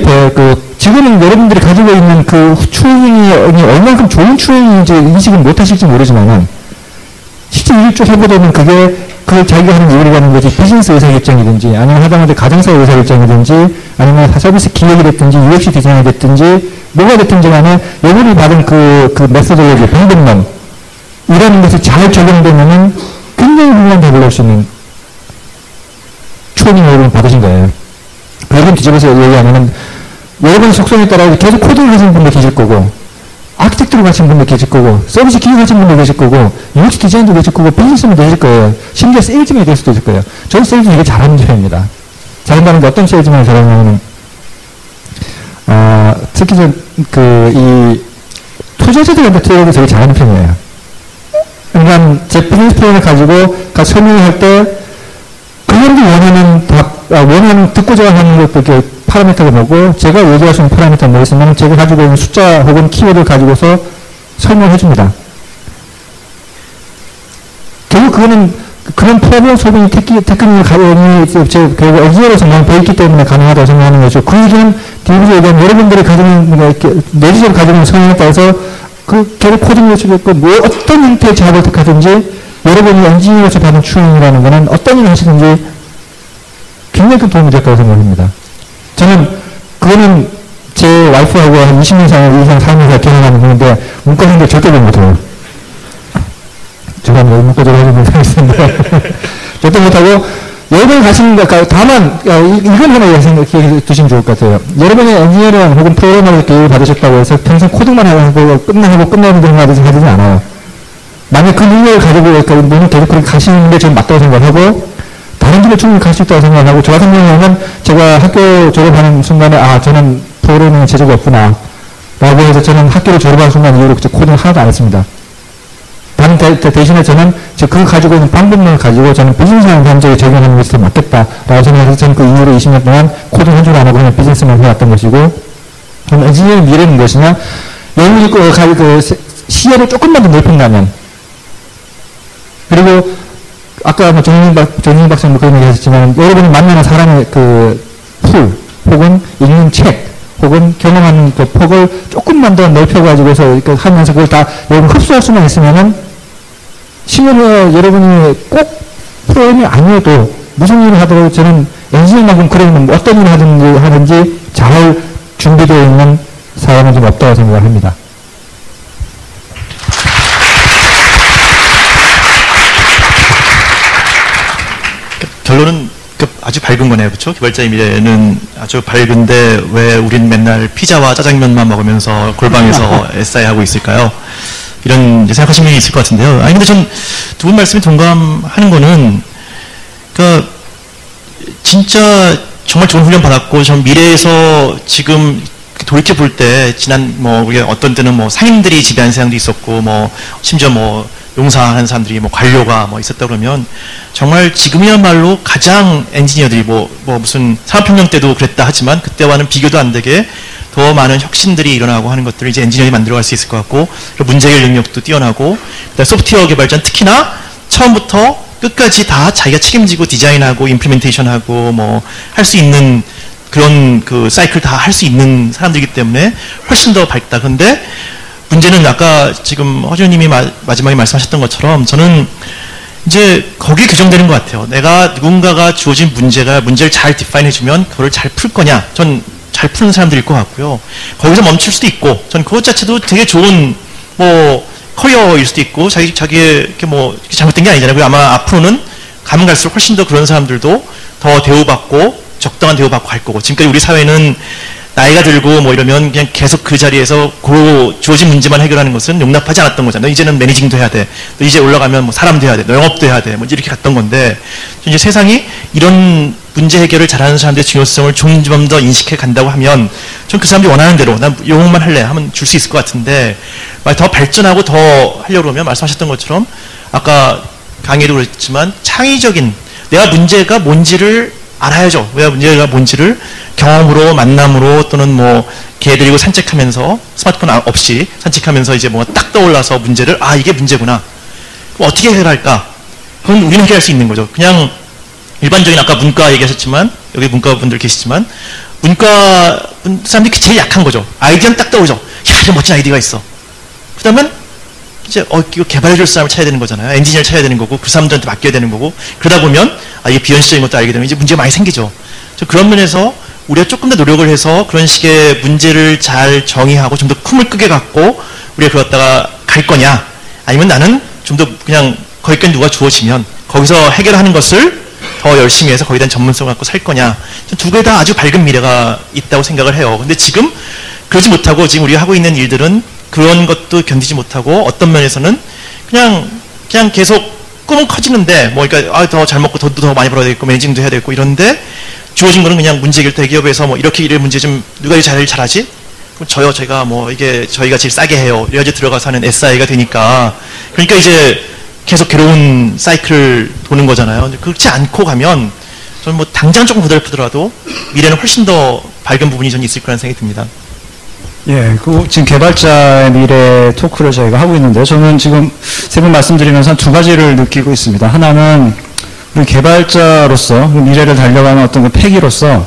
지금은 여러분들이 가지고 있는 추행이 얼만큼 좋은 추행인지 인식을 못 하실지 모르지만은, 실제 일을 쭉 해보자면 그게 자기가 하는 일이라는 것이 비즈니스 의사결정이든지, 아니면 하다못해 가정사 의사결정이든지, 아니면 서비스 기획이 됐든지, UX 디자인이 됐든지, 뭐가 됐든지 간에 여러분이 받은 그 메소드로지, 방법론, 이런 것이 잘 적용되면은 굉장히 훌륭한 답을 낼 수 있는 추행을 여러분 받으신 거예요. 여러분 뒤집어서 얘기하면은, 여러분 속성에 따라 계속 코딩을 하시는 분도 계실 거고, 아키텍트로 가신 분도 계실 거고, 서비스 기획하신 분도 계실 거고, UX 디자인도 계실 거고, 비즈니스도 계실 거예요. 심지어 세일즈맨이 될 수도 있을 거예요. 저는 세일즈 되게 잘하는 편입니다. 잘한다는 게 어떤 세일즈맨이 잘하냐면은, 특히 이 투자자들한테 투자를 되게 잘하는 편이에요. 그러니까 제 비즈니스 플랜을 가지고 설명을 할 때, 그분들이 원하는 듣고자 하는 것, 이렇게 파라미터를 보고, 제가 얘기할 수 있는 파라미터가 뭐 있으면, 제가 가지고 있는 숫자 혹은 키워드를 가지고서 설명을 해줍니다. 결국 그거는, 그런 프로그램 소비니 테크닉을 결국 엔지니어로서 많이 배웠기 때문에 가능하다고 생각하는 거죠. 그 얘기는, 디비즈에 대한 여러분들이 가지고 있는, 내지적으로 가지고 있는 성향에 따라서, 결국 코딩 요소도 있고, 어떤 형태의 작업을 택하든지, 여러분이 엔지니어로서 받은 추행이라는 거는 어떤 일을 하시든지 굉장히 큰 도움이 될 거라고 생각합니다. 저는 그거는 제 와이프하고 한 20년 이상 살면서 경험하는 건데 문과생들 절대 못해요. 제가 문과적으로 하는 사람이 있습니다. 절대 못하고 여러분이 가시는 거 다만 이건 하나 생각해 두시면 좋을 것 같아요. 여러분이 엔지니어링 혹은 프로그래머를 교육을 받으셨다고 해서 평생 코딩만 하고 끝내는 데 하지 않아요. 만약 그 능력을 가지고 물론 계속 그렇게 가시는 게 저는 맞다고 생각하고 다른 길을 충분히 갈 수 있다고 생각하고 저 같은 경우는 제가 학교 졸업하는 순간에 저는 프로그래밍에 재주가 없구나 라고 해서 저는 학교를 졸업하는 순간 이후로 코딩을 하나도 안 했습니다. 다른 대신에 저는 그 가지고 있는 방법론을 가지고 저는 비즈니스하는 현장에 적용하는 것이 더 맞겠다라고 생각해서 저는 그 이후로 20년 동안 코딩 한 줄 안 하고 그냥 비즈니스만 해왔던 것이고 그럼 엔지니어링 미래는 무엇이냐 여러분이 시야를 조금만 더 넓힌다면 그리고 아까 정윤 박사님 그런 얘기 하셨지만 여러분이 만나는 사람의 풀 혹은 읽는 책 혹은 경험하는 폭을 조금만 더 넓혀가지고서 하면서 그걸 다 여러분 흡수할 수만 있으면은 심지어 여러분이 꼭 프로그램이 아니어도 무슨 일을 하더라도 저는 엔지니어만큼 그런 어떤 일을 하든지 잘 준비되어 있는 사람은 좀 없다고 생각을 합니다. 결론은 아주 밝은 거네요. 그렇죠? 개발자의 미래는 아주 밝은데 왜 우린 맨날 피자와 짜장면만 먹으면서 골방에서 SI 하고 있을까요? 이런 생각하시는 분이 있을 것 같은데요. 아니 근데 전 두 분 말씀에 동감하는 거는 그러니까 진짜 정말 좋은 훈련 받았고 전 미래에서 지금 돌이켜 볼 때 지난 우리 어떤 때는 상인들이 지배한 세상도 있었고 심지어 용사하는 사람들이 관료가 있었다 그러면 정말 지금이야말로 가장 엔지니어들이 무슨 산업혁명 때도 그랬다 하지만 그때와는 비교도 안 되게 더 많은 혁신들이 일어나고 하는 것들을 이제 엔지니어링이 만들어갈 수 있을 것 같고 문제 해결 능력도 뛰어나고 소프트웨어 개발자는 특히나 처음부터 끝까지 다 자기가 책임지고 디자인하고 임플리멘테이션하고 할 수 있는 그런 사이클 다 할 수 있는 사람들이기 때문에 훨씬 더 밝다. 그런데 문제는 아까 지금 허준님이 마지막에 말씀하셨던 것처럼 저는 이제 거기에 규정되는 것 같아요. 내가 누군가가 주어진 문제를 잘 디파인 해주면 그걸 잘 풀 거냐. 전 잘 푸는 사람들일 것 같고요. 거기서 멈출 수도 있고 전 그것 자체도 되게 좋은 커리어일 수도 있고 자기의 이렇게 잘못된 게 아니잖아요. 그리고 아마 앞으로는 가면 갈수록 훨씬 더 그런 사람들도 더 대우받고 적당한 대우받고 갈 거고 지금까지 우리 사회는 나이가 들고 이러면 그냥 계속 그 자리에서 주어진 문제만 해결하는 것은 용납하지 않았던 거잖아요. 이제는 매니징도 해야 돼. 또 이제 올라가면 사람도 해야 돼. 너 영업도 해야 돼. 이렇게 갔던 건데 이제 세상이 이런 문제 해결을 잘하는 사람들의 중요성을 좀 더 인식해 간다고 하면 전 그 사람들이 원하는 대로 난 영업만 할래 하면 줄 수 있을 것 같은데 더 발전하고 더 하려고 하면 말씀하셨던 것처럼 아까 강의도 그랬지만 창의적인 내가 문제가 뭔지를 알아야죠. 왜 문제가 뭔지를 경험으로 만남으로 또는 개 데리고 산책하면서 스마트폰 없이 산책하면서 이제 딱 떠올라서 문제를 이게 문제구나. 그럼 어떻게 해결할까? 그건 우리는 해결할 수 있는 거죠. 그냥 일반적인 아까 문과 얘기하셨지만 여기 문과 분들 계시지만 문과 사람들이 제일 약한 거죠. 아이디어는 딱 떠오르죠. 야, 이런 멋진 아이디어가 있어. 그다음엔 이제 이거 개발해줄 사람을 찾아야 되는 거잖아요. 엔지니어를 찾아야 되는 거고 그 사람들한테 맡겨야 되는 거고 그러다 보면 이게 비현실적인 것도 알게 되면 이제 문제가 많이 생기죠. 그런 면에서 우리가 조금 더 노력을 해서 그런 식의 문제를 잘 정의하고 좀 더 품을 크게 갖고 우리가 그러다가 갈 거냐 아니면 나는 좀 더 그냥 거기까지 누가 주어지면 거기서 해결하는 것을 더 열심히 해서 거기에 대한 전문성을 갖고 살 거냐 두 개 다 아주 밝은 미래가 있다고 생각을 해요. 근데 지금 그러지 못하고 지금 우리가 하고 있는 일들은 그런 것도 견디지 못하고 어떤 면에서는 그냥 계속 꿈은 커지는데 뭐 그러니까 더 잘 먹고 돈도 더 많이 벌어야 되겠고 매니징도 해야 되겠고 이런데 주어진 거는 그냥 문제 해결 대기업에서 뭐 이렇게 일을 문제 좀 누가 제일 잘하지? 그럼 제가 뭐 이게 저희가 제일 싸게 해요. 이래가지고 들어가서 하는 SI가 되니까 그러니까 이제 계속 괴로운 사이클을 도는 거잖아요. 그렇지 않고 가면 저는 뭐 당장 조금 고달프더라도 미래는 훨씬 더 밝은 부분이 저는 있을 거라는 생각이 듭니다. 예, 지금 개발자의 미래 토크를 저희가 하고 있는데요. 저는 지금 세 분 말씀드리면서 한 두 가지를 느끼고 있습니다. 하나는 우리 개발자로서 미래를 달려가는 어떤 그 패기로서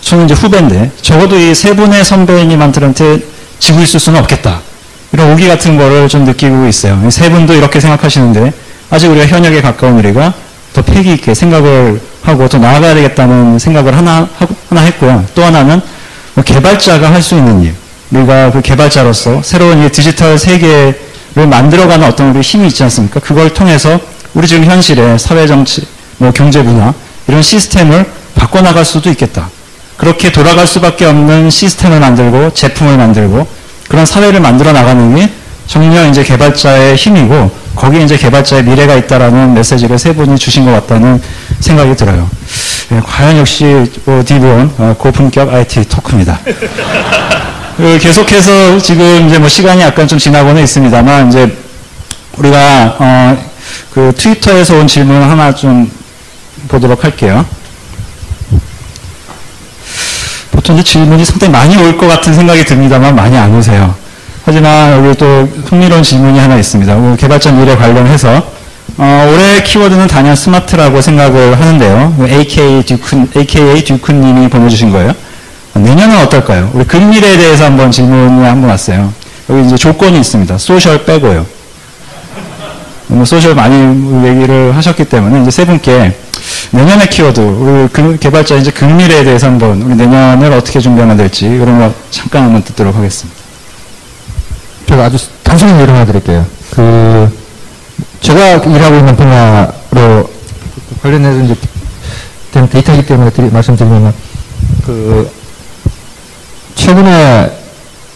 저는 이제 후배인데 적어도 이 세 분의 선배님한테 지고 있을 수는 없겠다. 이런 오기 같은 거를 좀 느끼고 있어요. 세 분도 이렇게 생각하시는데 아직 우리가 현역에 가까운 우리가 더 패기 있게 생각을 하고 더 나아가야 되겠다는 생각을 하나 했고요. 또 하나는 뭐 개발자가 할 수 있는 일, 우리가 그 개발자로서 새로운 이 디지털 세계를 만들어가는 어떤 우리 힘이 있지 않습니까? 그걸 통해서 우리 지금 현실의 사회 정치, 뭐 경제 문화 이런 시스템을 바꿔나갈 수도 있겠다. 그렇게 돌아갈 수밖에 없는 시스템을 만들고 제품을 만들고 그런 사회를 만들어 나가는 게 정녕 이제 개발자의 힘이고 거기에 이제 개발자의 미래가 있다라는 메시지를 세 분이 주신 것 같다는 생각이 들어요. 예, 과연 역시 디브온 고품격 IT 토크입니다. 계속해서 지금 이제 뭐 시간이 약간 좀 지나고는 있습니다만 이제 우리가 그 트위터에서 온 질문 하나 좀 보도록 할게요. 보통 이제 질문이 상당히 많이 올 것 같은 생각이 듭니다만 많이 안 오세요. 하지만 여기 또 흥미로운 질문이 하나 있습니다. 개발자 미래 관련해서 올해 키워드는 단연 스마트라고 생각을 하는데요. AKA 듀크님이 보내주신 거예요. 내년은 어떨까요? 우리 근미래에 대해서 한번 질문이 한번 왔어요. 여기 이제 조건이 있습니다. 소셜 빼고요. 소셜 많이 얘기를 하셨기 때문에 이제 세 분께 내년의 키워드, 우리 개발자 이제 근미래에 대해서 한번 우리 내년을 어떻게 준비하면 될지 그런 거 잠깐 한번 듣도록 하겠습니다. 제가 아주 단순한 예를 하나 드릴게요. 제가 일하고 있는 분야로 관련해서 이제 된 데이터이기 때문에 말씀드리면, 최근에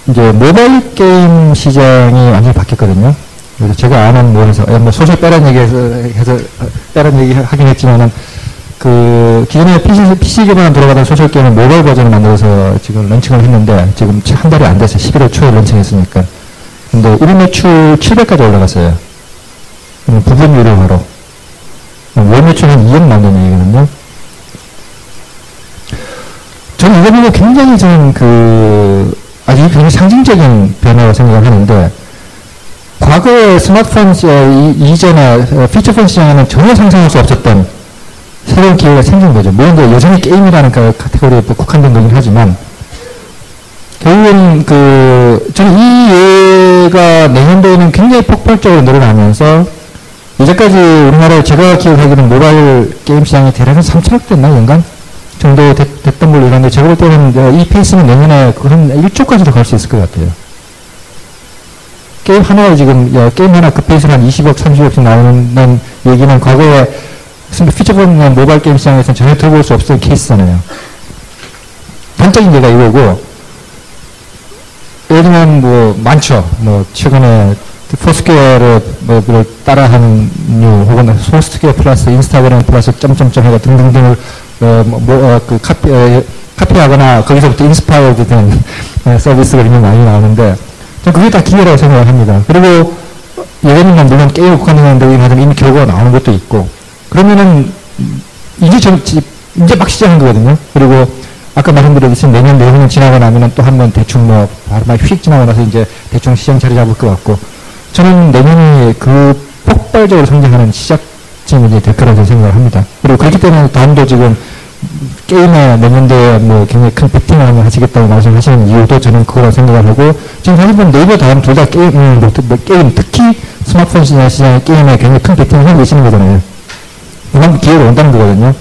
이제 모바일 게임 시장이 완전히 바뀌었거든요. 그래서 제가 아는 뭐 소셜 빼란 빼란 얘기 하긴 했지만은, 기존에 PC 기반으로 돌아가던 소셜 게임은 모바일 버전을 만들어서 지금 런칭을 했는데, 지금 한 달이 안 됐어요. 11월 초에 런칭했으니까. 근데 1일 매출 700까지 올라갔어요. 부분 유료화로. 월 매출 한 2억 나온다는 얘기거든요. 저는 이거 보고 굉장히 아주 굉장히 상징적인 변화라고 생각을 하는데, 과거에 스마트폰 이전에 피처폰 시장에는 전혀 상상할 수 없었던 새로운 기회가 생긴 거죠. 물론 여전히 게임이라는 카테고리에 국한된 거긴 하지만, 결국은 저는 이 예가 내년도에는 굉장히 폭발적으로 늘어나면서, 이제까지 우리나라에 제가 기억하기로는 모바일 게임 시장이 대략 한 3천억 됐나, 연간? 정도 됐던 걸로 이러는데, 제가 볼 때는 이 페이스는 내년에 한 1조까지도 갈 수 있을 것 같아요. 게임 하나에 지금, 게임 하나 그 페이스는 한 20억, 30억씩 나오는 얘기는 과거에 피처폰 모바일 게임 시장에서는 전혀 들어볼 수 없었던 케이스잖아요. 단적인 예가 이거고, 예를 들면 많죠. 최근에 포스퀘어를 따라하는 뉴, 혹은 포스퀘어 플러스 인스타그램 플러스 점점점 해가 등등등을 카피하거나 거기서부터 인스파이어드 된 서비스가 굉장히 많이 나오는데, 저는 그게 다 기회라고 생각을 합니다. 그리고 예전에는 물론 게임 국한되는 데긴 하지만 이미 결과가 나오는 것도 있고, 그러면은 이제 막 시작한 거거든요. 그리고 아까 말씀드렸듯이 내년 지나고 나면은 또 한 번 대충 바로 막 휙 지나고 나서 이제 대충 시장 자리 잡을 것 같고, 저는 내년이 폭발적으로 성장하는 시작점이 이제 될 거라고 생각을 합니다. 그리고 그렇기 때문에 다음도 지금 게임에 내년도에 굉장히 큰 배팅을 한번 하시겠다고 말씀하시는 이유도 저는 그거라고 생각을 하고, 지금 사실 보면 네이버 다음 둘 다 게임, 특히 스마트폰 시장의 게임에 굉장히 큰 배팅을 하고 계시는 거잖아요. 이만 기회가 온다는 거거든요.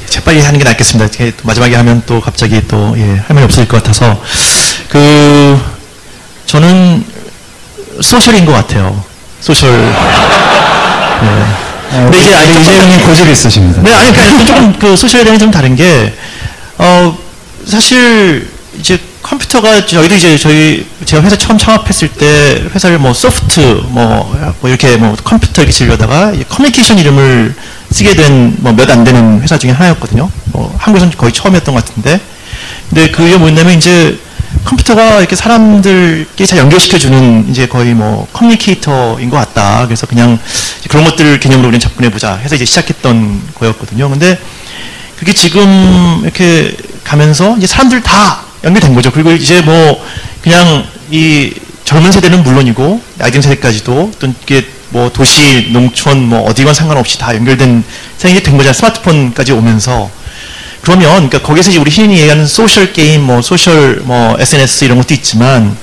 재빨리 하는 게 낫겠습니다. 마지막에 하면 또 갑자기 또, 할 말이 없을 것 같아서. 저는 소셜인 것 같아요. 소셜. 근데 이제 이재용님 고집이 있으십니다. 네, 그러니까 조금 소셜에 대한 좀 다른 게, 사실 이제 컴퓨터가 저희도 이제 제가 회사 처음 창업했을 때 회사를 뭐 소프트 뭐 이렇게 뭐 컴퓨터 이렇게 지으려다가 커뮤니케이션 이름을 쓰게 된 뭐 몇 안 되는 회사 중에 하나였거든요. 뭐 한국에서는 거의 처음이었던 것 같은데, 근데 그게 뭐냐면 이제 컴퓨터가 이렇게 사람들끼리 잘 연결시켜주는 이제 거의 뭐 커뮤니케이터인 것 같다. 그래서 그냥 그런 것들을 개념으로 우리는 접근해보자 해서 이제 시작했던 거였거든요. 근데 그게 지금 이렇게 가면서 이제 사람들 다 연결된 거죠. 그리고 이제 뭐 그냥 이 젊은 세대는 물론이고 나이 든 세대까지도 또 이게 뭐 도시, 농촌 뭐 어디건 상관없이 다 연결된 세상이 된 거잖아요. 스마트폰까지 오면서. 그러면 그러니까 거기서 이제 우리 흔히 얘기하는 소셜 게임, 뭐 소셜 뭐 SNS 이런 것도 있지만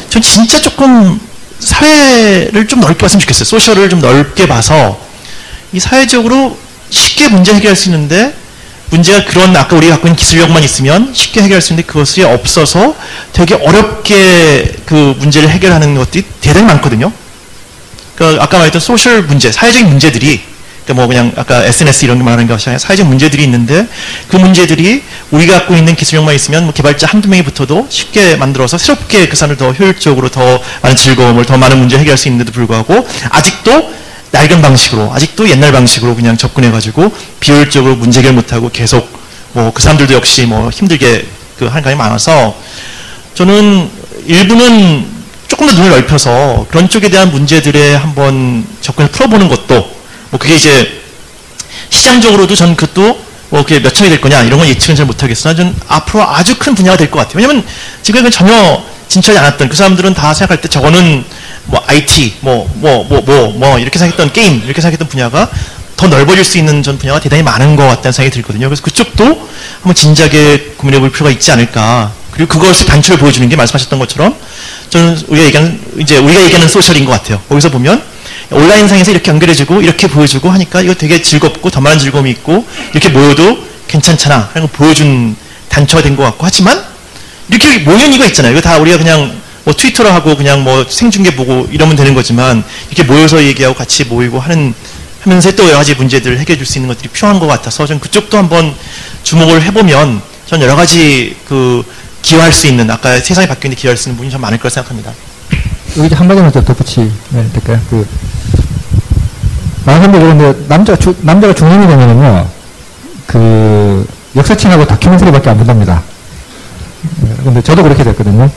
전 진짜 조금 사회를 좀 넓게 봤으면 좋겠어요. 소셜을 좀 넓게 봐서 이 사회적으로 쉽게 문제 해결할 수 있는데 문제가 그런 아까 우리가 갖고 있는 기술력만 있으면 쉽게 해결할 수 있는데 그것이 없어서 되게 어렵게 그 문제를 해결하는 것들이 대단히 많거든요. 그러니까 아까 말했던 소셜 문제, 사회적인 문제들이 그러니까 뭐 그냥 아까 SNS 이런 거 말하는 것이 아니라 사회적 문제들이 있는데 그 문제들이 우리가 갖고 있는 기술력만 있으면 뭐 개발자 한두 명이 붙어도 쉽게 만들어서 새롭게 그 사람을 더 효율적으로 더 많은 즐거움을 더 많은 문제 해결할 수 있는데도 불구하고 아직도 낡은 방식으로 아직도 옛날 방식으로 그냥 접근해가지고 비효율적으로 문제 해결 못하고 계속 뭐 그 사람들도 역시 뭐 힘들게 그 하는 경향이 많아서 저는 일부는 조금 더 눈을 넓혀서 그런 쪽에 대한 문제들에 한번 접근을 풀어보는 것도 뭐 그게 이제 시장적으로도 전 그것도 뭐 그게 몇 천이 될 거냐 이런 건 예측은 잘 못하겠으나 전 앞으로 아주 큰 분야가 될 것 같아요. 왜냐면 지금은 전혀 진출하지 않았던 그 사람들은 다 생각할 때 저거는 뭐 IT 뭐 이렇게 생각했던 게임 이렇게 생각했던 분야가 더 넓어질 수 있는 전 분야가 대단히 많은 것 같다는 생각이 들거든요. 그래서 그쪽도 한번 진지하게 고민해 볼 필요가 있지 않을까. 그리고 그것을 단초를 보여주는 게 말씀하셨던 것처럼 저는 우리가 얘기하는 소셜인 것 같아요. 거기서 보면 온라인상에서 이렇게 연결해주고 이렇게 보여주고 하니까 이거 되게 즐겁고 더 많은 즐거움이 있고 이렇게 모여도 괜찮잖아 하는 걸 보여준 단초가 된 것 같고 하지만 이렇게 모이는 이유가 있잖아요. 이거 다 우리가 그냥 뭐 트위터로 하고 그냥 뭐 생중계 보고 이러면 되는 거지만 이렇게 모여서 얘기하고 같이 모이고 하면서 또 여러 가지 문제들을 해결해 줄 수 있는 것들이 필요한 것 같아서 저는 그쪽도 한번 주목을 해보면 전 여러 가지 그 기여할 수 있는 아까 세상이 바뀌는데 기여할 수 있는 부분이 참 많을 거라 생각합니다. 여기 한마디만 더 덧붙이면 될까요? 많은 사람들이 그런데 남자가 중년이 되면은요, 그 역사책하고 다큐멘터리밖에 안 본답니다. 근데 저도 그렇게 됐거든요.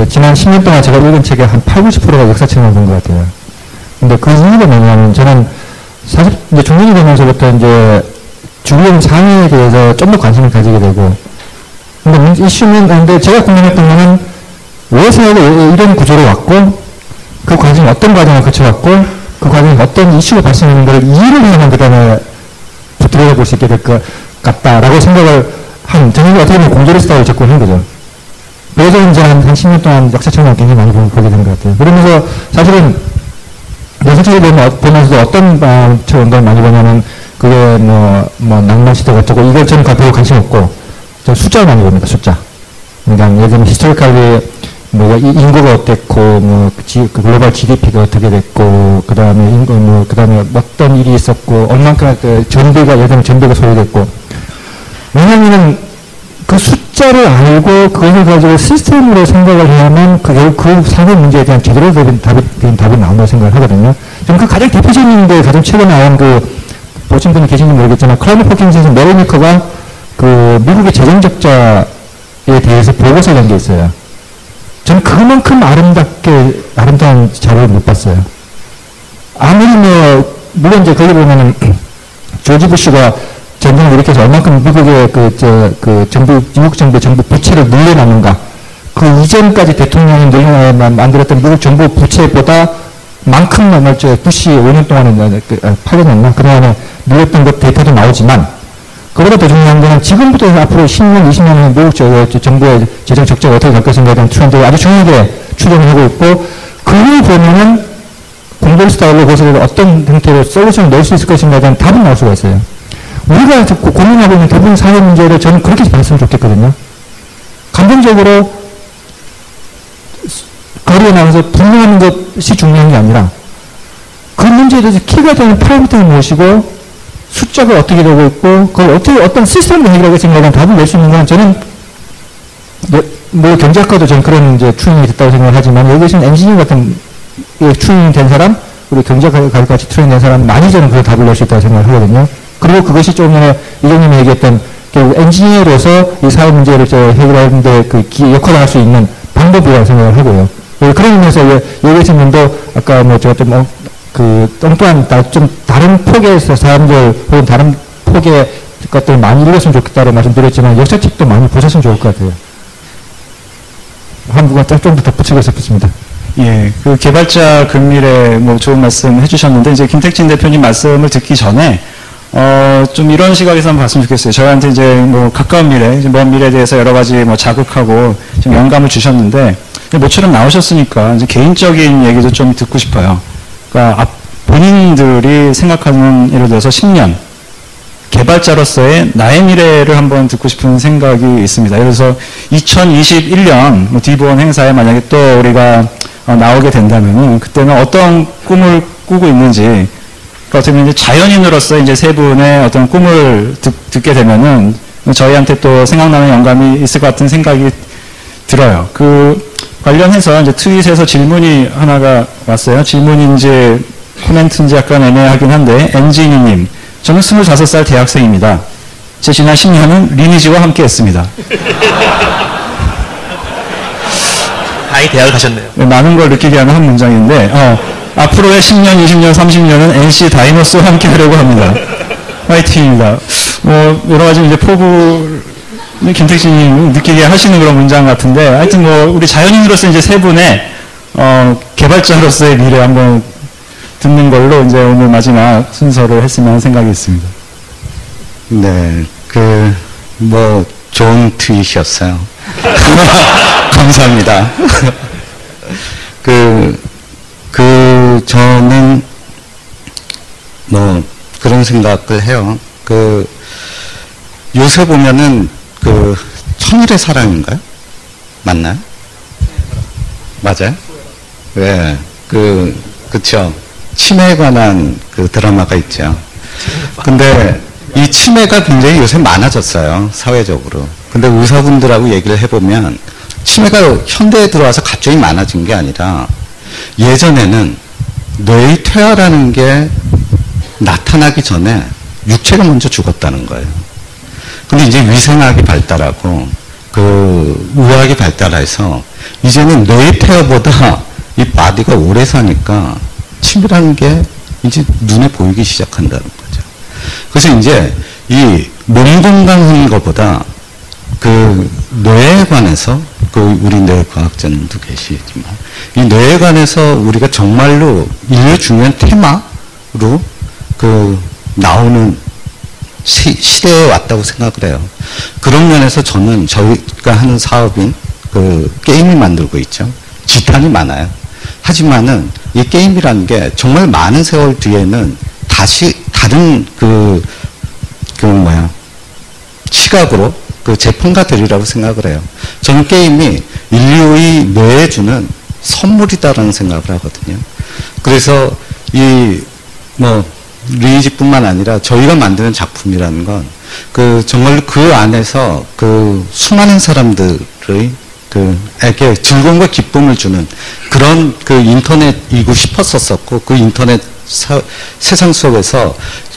지난 10년 동안 제가 읽은 책의 한 80~90%가 역사책만 본 것 같아요. 근데 그 이유가 뭐냐면 저는 사실 이제 중년이 되면서부터 이제 주변 상황에 대해서 좀 더 관심을 가지게 되고, 근데 이슈는, 근데 제가 고민했던 거는 왜 사회가 이런 구조로 왔고, 그 과정에 어떤 과정을 거쳐왔고, 그 과정에 어떤 이슈가 발생하는가를 이해를 해야만 그 다음에 들여다볼 수 있게 될 것 같다라고 생각을 저는 어떻게 보면 공조리스트하고 접근한 거죠. 그래서 이제 한 10년 동안 역사책을 굉장히 많이 보게 된 것 같아요. 그러면서 사실은 역사책을 보면서도 어떤 책 운동을 많이 보냐면 그게 낭만시대가 어쩌고 이걸 저는 별로 관심 없고 저 숫자를 많이 봅니다. 숫자. 그러니까 예를 들면 히스토리컬리 인구가 어땠고 글로벌 GDP가 어떻게 됐고 그다음에 그다음에 어떤 일이 있었고 얼만큼 전비가 예를 들면 전비가 소요됐고 왜냐면은 그 숫자를 알고 그것을 가지고 시스템으로 생각을 해야만 그 사회 문제에 대한 제대로 된 답이 나온다고 생각을 하거든요. 저는 그 가장 대표적인 게 가장 최근에 나온 보신 분이 계신지 모르겠지만 클라이머 포킹스에서 메리니커가 그 미국의 재정 적자에 대해서 보고서를 낸 게 있어요. 저는 그만큼 아름다운 자료를 못 봤어요. 아무리 물론 이제 거기 보면은 조지 부시가 전쟁을 일으켜서 얼만큼 미국의 미국 정부의 정부 부채를 늘려놨는가. 그 이전까지 대통령이 만들었던 미국 정부 부채보다 만큼 부시 5년 동안에 8년이었나? 그동안에 늘렸던 것 데이터도 나오지만, 그보다 더 중요한 거는 지금부터 앞으로 10년, 20년은 미국 정부의 재정 적자가 어떻게 될 것인가에 대한 트렌드가 아주 중요하게 추정을 하고 있고, 그걸 보면은 공동 스타일로 그것을 어떤 형태로 솔루션을 넣을 수 있을 것인가에 대한 답은 나올 수가 있어요. 우리가 고민하고 있는 대부분 사회 문제를 저는 그렇게 봤으면 좋겠거든요. 감정적으로 거리에 나가서 분노하는 것이 중요한 게 아니라 그 문제에 대해서 키가 되는 파라미터를 모시고 숫자가 어떻게 되고 있고 그걸 어떤 시스템으로 해결하겠습니까? 답을 낼 수 있는 건 저는 뭐 경제학과도 전 그런 이제 추인이 됐다고 생각을 하지만 여기서는 엔지니어 같은 추인이 된 사람, 그리고 경제학과 같이 추인이 된 사람 많이 저는 그 답을 낼 수 있다고 생각을 하거든요. 그리고 그것이 조금 전에 이정님이 얘기했던 결국 엔지니어로서 이 사회 문제를 해결하는데 그 역할을 할 수 있는 방법이라고 생각을 하고요. 그런 의미에서 여기서 분도 아까 뭐 제가 좀 엉뚱한 좀 다른 폭에서 사람들 혹은 다른 폭의 것들 많이 읽었으면 좋겠다고 말씀드렸지만 역사책도 많이 보셨으면 좋을 것 같아요. 한 부분 좀 더 덧붙이고 싶습니다. 예, 그 개발자 근밀에 뭐 좋은 말씀 해주셨는데 이제 김택진 대표님 말씀을 듣기 전에 좀 이런 시각에서 한번 봤으면 좋겠어요. 저희한테 이제 뭐 가까운 미래, 이제 먼 미래에 대해서 여러 가지 뭐 자극하고 좀 영감을 주셨는데 모처럼 나오셨으니까 이제 개인적인 얘기도 좀 듣고 싶어요. 그러니까 본인들이 생각하는 예를 들어서 10년 개발자로서의 나의 미래를 한번 듣고 싶은 생각이 있습니다. 예를 들어서 2021년 뭐 디브원 행사에 만약에 또 우리가 나오게 된다면은 그때는 어떤 꿈을 꾸고 있는지, 그러니까 어떻게 보면 이제 자연인으로서 이제 세 분의 어떤 꿈을 듣게 되면은 저희한테 또 생각나는 영감이 있을 것 같은 생각이 들어요. 그 관련해서 이제 트윗에서 질문이 하나가 왔어요. 질문인지 코멘트인지 약간 애매하긴 한데, 엔지니님, 저는 25살 대학생입니다. 제 지난 10년은 리니지와 함께 했습니다. 다행히 대학을 가셨네요. 네, 많은 걸 느끼게 하는 한 문장인데, 앞으로의 10년, 20년, 30년은 NC 다이노스와 함께 하려고 합니다. 화이팅입니다. 여러 가지 이제 포부, 김택진님 느끼게 하시는 그런 문장 같은데, 하여튼 뭐, 우리 자연인으로서 이제 세 분의, 개발자로서의 미래 한번 듣는 걸로 이제 오늘 마지막 순서를 했으면 하는 생각이 있습니다. 네, 좋은 트윗이었어요. 감사합니다. 저는, 그런 생각을 해요. 요새 보면은, 천일의 사랑인가요? 맞나요? 맞아요? 네, 그쵸. 치매에 관한 드라마가 있죠. 근데 이 치매가 굉장히 요새 많아졌어요. 사회적으로. 근데 의사분들하고 얘기를 해보면 치매가 현대에 들어와서 갑자기 많아진 게 아니라 예전에는 뇌의 퇴화라는 게 나타나기 전에 육체가 먼저 죽었다는 거예요. 근데 이제 위생학이 발달하고 의학이 발달해서 이제는 뇌의 퇴화보다 이 바디가 오래 사니까 치매라는 게 이제 눈에 보이기 시작한다는 거죠. 그래서 이제 이 몸 건강한 것보다 뇌에 관해서 우리 뇌과학자님도 계시지만 이 뇌에 관해서 우리가 정말로 인류 중요한 테마로 나오는 시대에 왔다고 생각을 해요. 그런 면에서 저는 저희가 하는 사업인 게임을 만들고 있죠. 지탄이 많아요. 하지만은 이 게임이라는 게 정말 많은 세월 뒤에는 다시 다른 시각으로 재평가 되리라고 생각을 해요. 저는 게임이 인류의 뇌에 주는 선물이다라는 생각을 하거든요. 그래서 리니지뿐만 아니라 저희가 만드는 작품이라는 건 정말 그 안에서 수많은 사람들의 에게 즐거움과 기쁨을 주는 그런 인터넷이고 싶었었고 인터넷 세상 속에서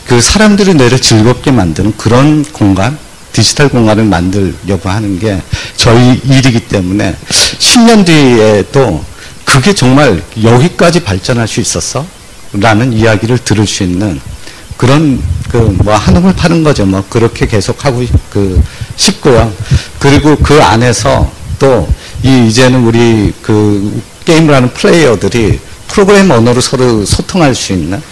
사람들의 뇌를 즐겁게 만드는 그런 공간, 디지털 공간을 만들려고 하는 게 저희 일이기 때문에 10년 뒤에도 그게 정말 여기까지 발전할 수 있었어? 라는 이야기를 들을 수 있는 그런 한움을 파는 거죠. 그렇게 계속 하고 싶고요. 그리고 그 안에서 또 이제는 우리 게임을 하는 플레이어들이 프로그램 언어로 서로 소통할 수 있는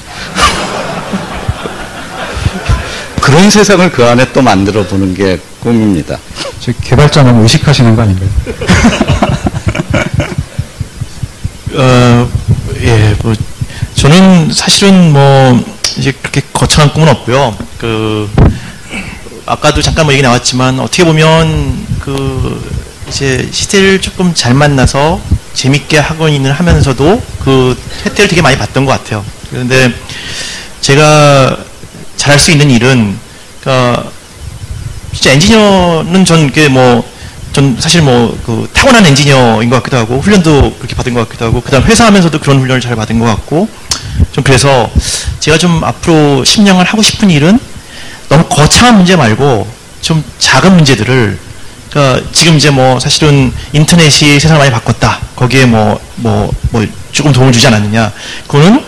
그런 세상을 그 안에 또 만들어 보는 게 꿈입니다. 저 개발자 너무 의식하시는 거 아닌가요? 예, 저는 사실은 이제 그렇게 거창한 꿈은 없고요. 아까도 잠깐 얘기 나왔지만 어떻게 보면 이제 시대를 조금 잘 만나서 재밌게 학원인을 하면서도 혜택을 되게 많이 봤던 것 같아요. 그런데 제가 잘할 수 있는 일은, 진짜 엔지니어는 전 전 사실 뭐 그 타고난 엔지니어인 것 같기도 하고 훈련도 그렇게 받은 것 같기도 하고 그다음 회사하면서도 그런 훈련을 잘 받은 것 같고 좀 그래서 제가 좀 앞으로 10년을 하고 싶은 일은 너무 거창한 문제 말고 좀 작은 문제들을 그러니까 지금 이제 뭐 사실은 인터넷이 세상을 많이 바꿨다. 거기에 뭐 조금 도움을 주지 않았느냐. 그거는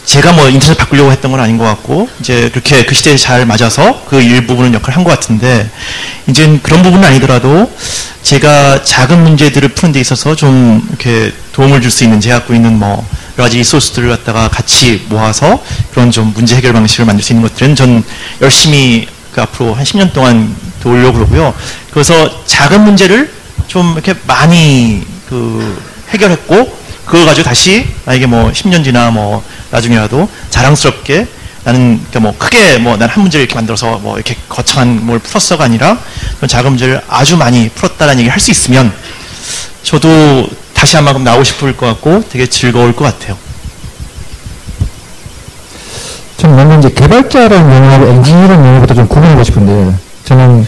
제가 뭐 인터넷을 바꾸려고 했던 건 아닌 것 같고 이제 그렇게 그 시대에 잘 맞아서 그 일부분은 역할을 한 것 같은데 이제 그런 부분은 아니더라도 제가 작은 문제들을 푸는 데 있어서 좀 이렇게 도움을 줄 수 있는 제가 갖고 있는 뭐 여러 가지 리소스들을 갖다가 같이 모아서 그런 좀 문제 해결 방식을 만들 수 있는 것들은 전 열심히 그 앞으로 한 10년 동안 도우려고 그러고요. 그래서 작은 문제를 좀 이렇게 많이 그 해결했고 그걸 가지고 다시 만약에 뭐 10년 뒤나 뭐 나중에라도 자랑스럽게 나는 그러니까 뭐 크게 뭐 난 한 문제를 이렇게 만들어서 뭐 이렇게 거창한 뭘 풀었어가 아니라 그런 작은 문제를 아주 많이 풀었다라는 얘기를 할 수 있으면 저도 다시 한번 나오고 싶을 것 같고 되게 즐거울 것 같아요. 저는 먼저 이제 개발자라는 용어하고 엔지니어라는 용어부터 좀 구분하고 싶은데 저는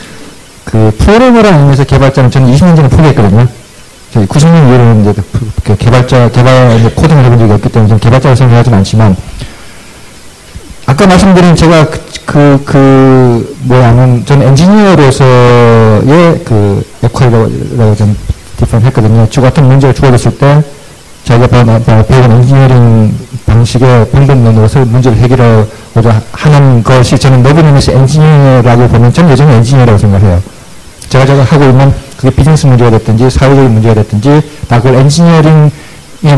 그 프로그래머라는 의미에서 개발자는 저는 20년 전에 포기했거든요. 90년 이후로는 이제 개발 코딩을 해본 적이 없기 때문에 좀 개발자를 생각하지는 않지만, 아까 말씀드린 제가 저는 엔지니어로서의 그 역할이라고 좀 디파인 했거든요. 저 같은 문제가 주어졌을 때, 자기가 배운 엔지니어링 방식의 방법론으로서 문제를 해결하고자 하는 것이 저는 너브님에서 엔지니어라고 보면 저는 여전히 엔지니어라고 생각해요. 제가 하고 있는 그게 비즈니스 문제가 됐든지 사회적인 문제가 됐든지 다 그걸 엔지니어링의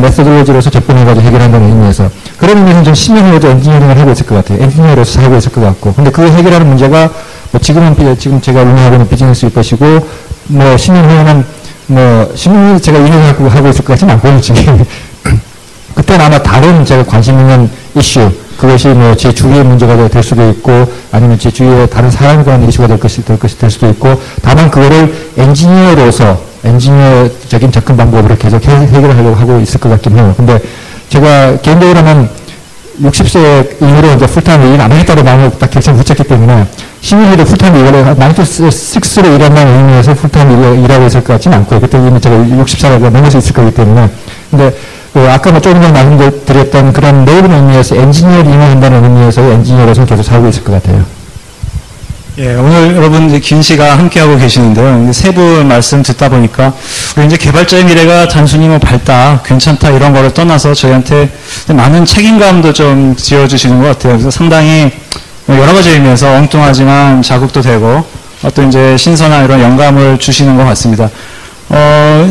메소돌로지로서 접근해가지고 해결한다는 의미에서 그런 의미에서는 전 10년 후에도 엔지니어링을 하고 있을 것 같아요. 엔지니어로서 살고 있을 것 같고 근데 그걸 해결하는 문제가 뭐 지금 제가 운영하고 있는 비즈니스일 것이고 뭐 10년 후에는 뭐 10년 후에 제가 운영하고 하고 있을 것 같지는 않고요 지금. 그때는 아마 다른 제가 관심 있는 이슈 그것이 뭐 제 주위의 문제가 될 수도 있고 아니면 제 주위에 다른 사람에 관한 이슈가 될 수도 있고 다만 그거를 엔지니어적인 접근 방법으로 계속 해결하려고 하고 있을 것 같긴 해요. 근데 제가 개인적으로는 60세 이후로 이제 풀타임 일 안 하겠다고 마음을 딱 결심 붙였기 때문에 10년에도 풀타임 일을 9to6로 일한다는 의미에서 풀타임 일하고 있을 것 같지는 않고요. 그때 이미 제가 60살에 넘어서 있을 거기 때문에. 근데 아까 뭐 조금 전에 말씀드렸던 그런 넓은 의미에서 엔지니어링을 한다는 의미에서 엔지니어로서 계속 살고 있을 것 같아요. 예, 오늘 여러분 이제 긴 시간 함께하고 계시는데요. 세 분 말씀 듣다 보니까 우리 이제 개발자의 미래가 단순히 뭐 밝다, 괜찮다 이런 거를 떠나서 저희한테 많은 책임감도 좀 지어주시는 것 같아요. 그래서 상당히 여러 가지 의미에서 엉뚱하지만 자극도 되고 또 이제 신선한 이런 영감을 주시는 것 같습니다.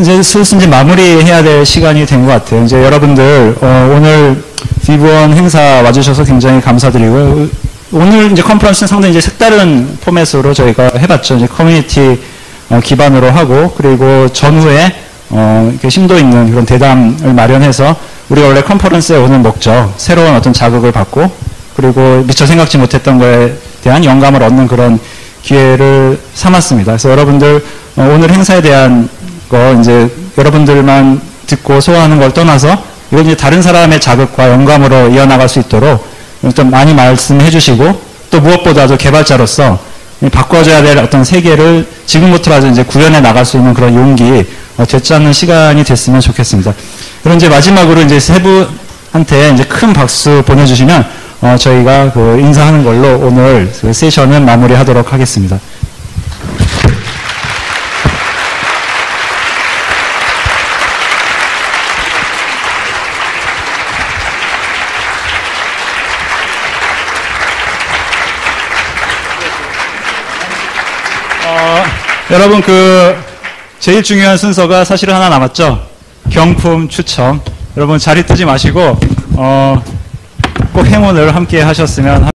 이제 슬슬 이제 마무리해야 될 시간이 된 것 같아요. 이제 여러분들, 오늘 디브원 행사 와주셔서 굉장히 감사드리고요. 오늘 이제 컨퍼런스는 상당히 이제 색다른 포맷으로 저희가 해봤죠. 이제 커뮤니티 기반으로 하고, 그리고 전후에, 이렇게 심도 있는 그런 대담을 마련해서 우리가 원래 컨퍼런스에 오는 목적, 새로운 어떤 자극을 받고, 그리고 미처 생각지 못했던 거에 대한 영감을 얻는 그런 기회를 삼았습니다. 그래서 여러분들, 오늘 행사에 대한 거 이제 여러분들만 듣고 소화하는 걸 떠나서 이건 이제 다른 사람의 자극과 영감으로 이어나갈 수 있도록 좀 많이 말씀해 주시고 또 무엇보다도 개발자로서 바꿔줘야 될 어떤 세계를 지금부터라도 이제 구현해 나갈 수 있는 그런 용기 되찾는 시간이 됐으면 좋겠습니다. 그럼 이제 마지막으로 이제 세 분한테 이제 큰 박수 보내주시면 저희가 그 인사하는 걸로 오늘 그 세션은 마무리하도록 하겠습니다. 여러분 제일 중요한 순서가 사실은 하나 남았죠. 경품 추첨. 여러분 자리 뜨지 마시고 꼭 행운을 함께 하셨으면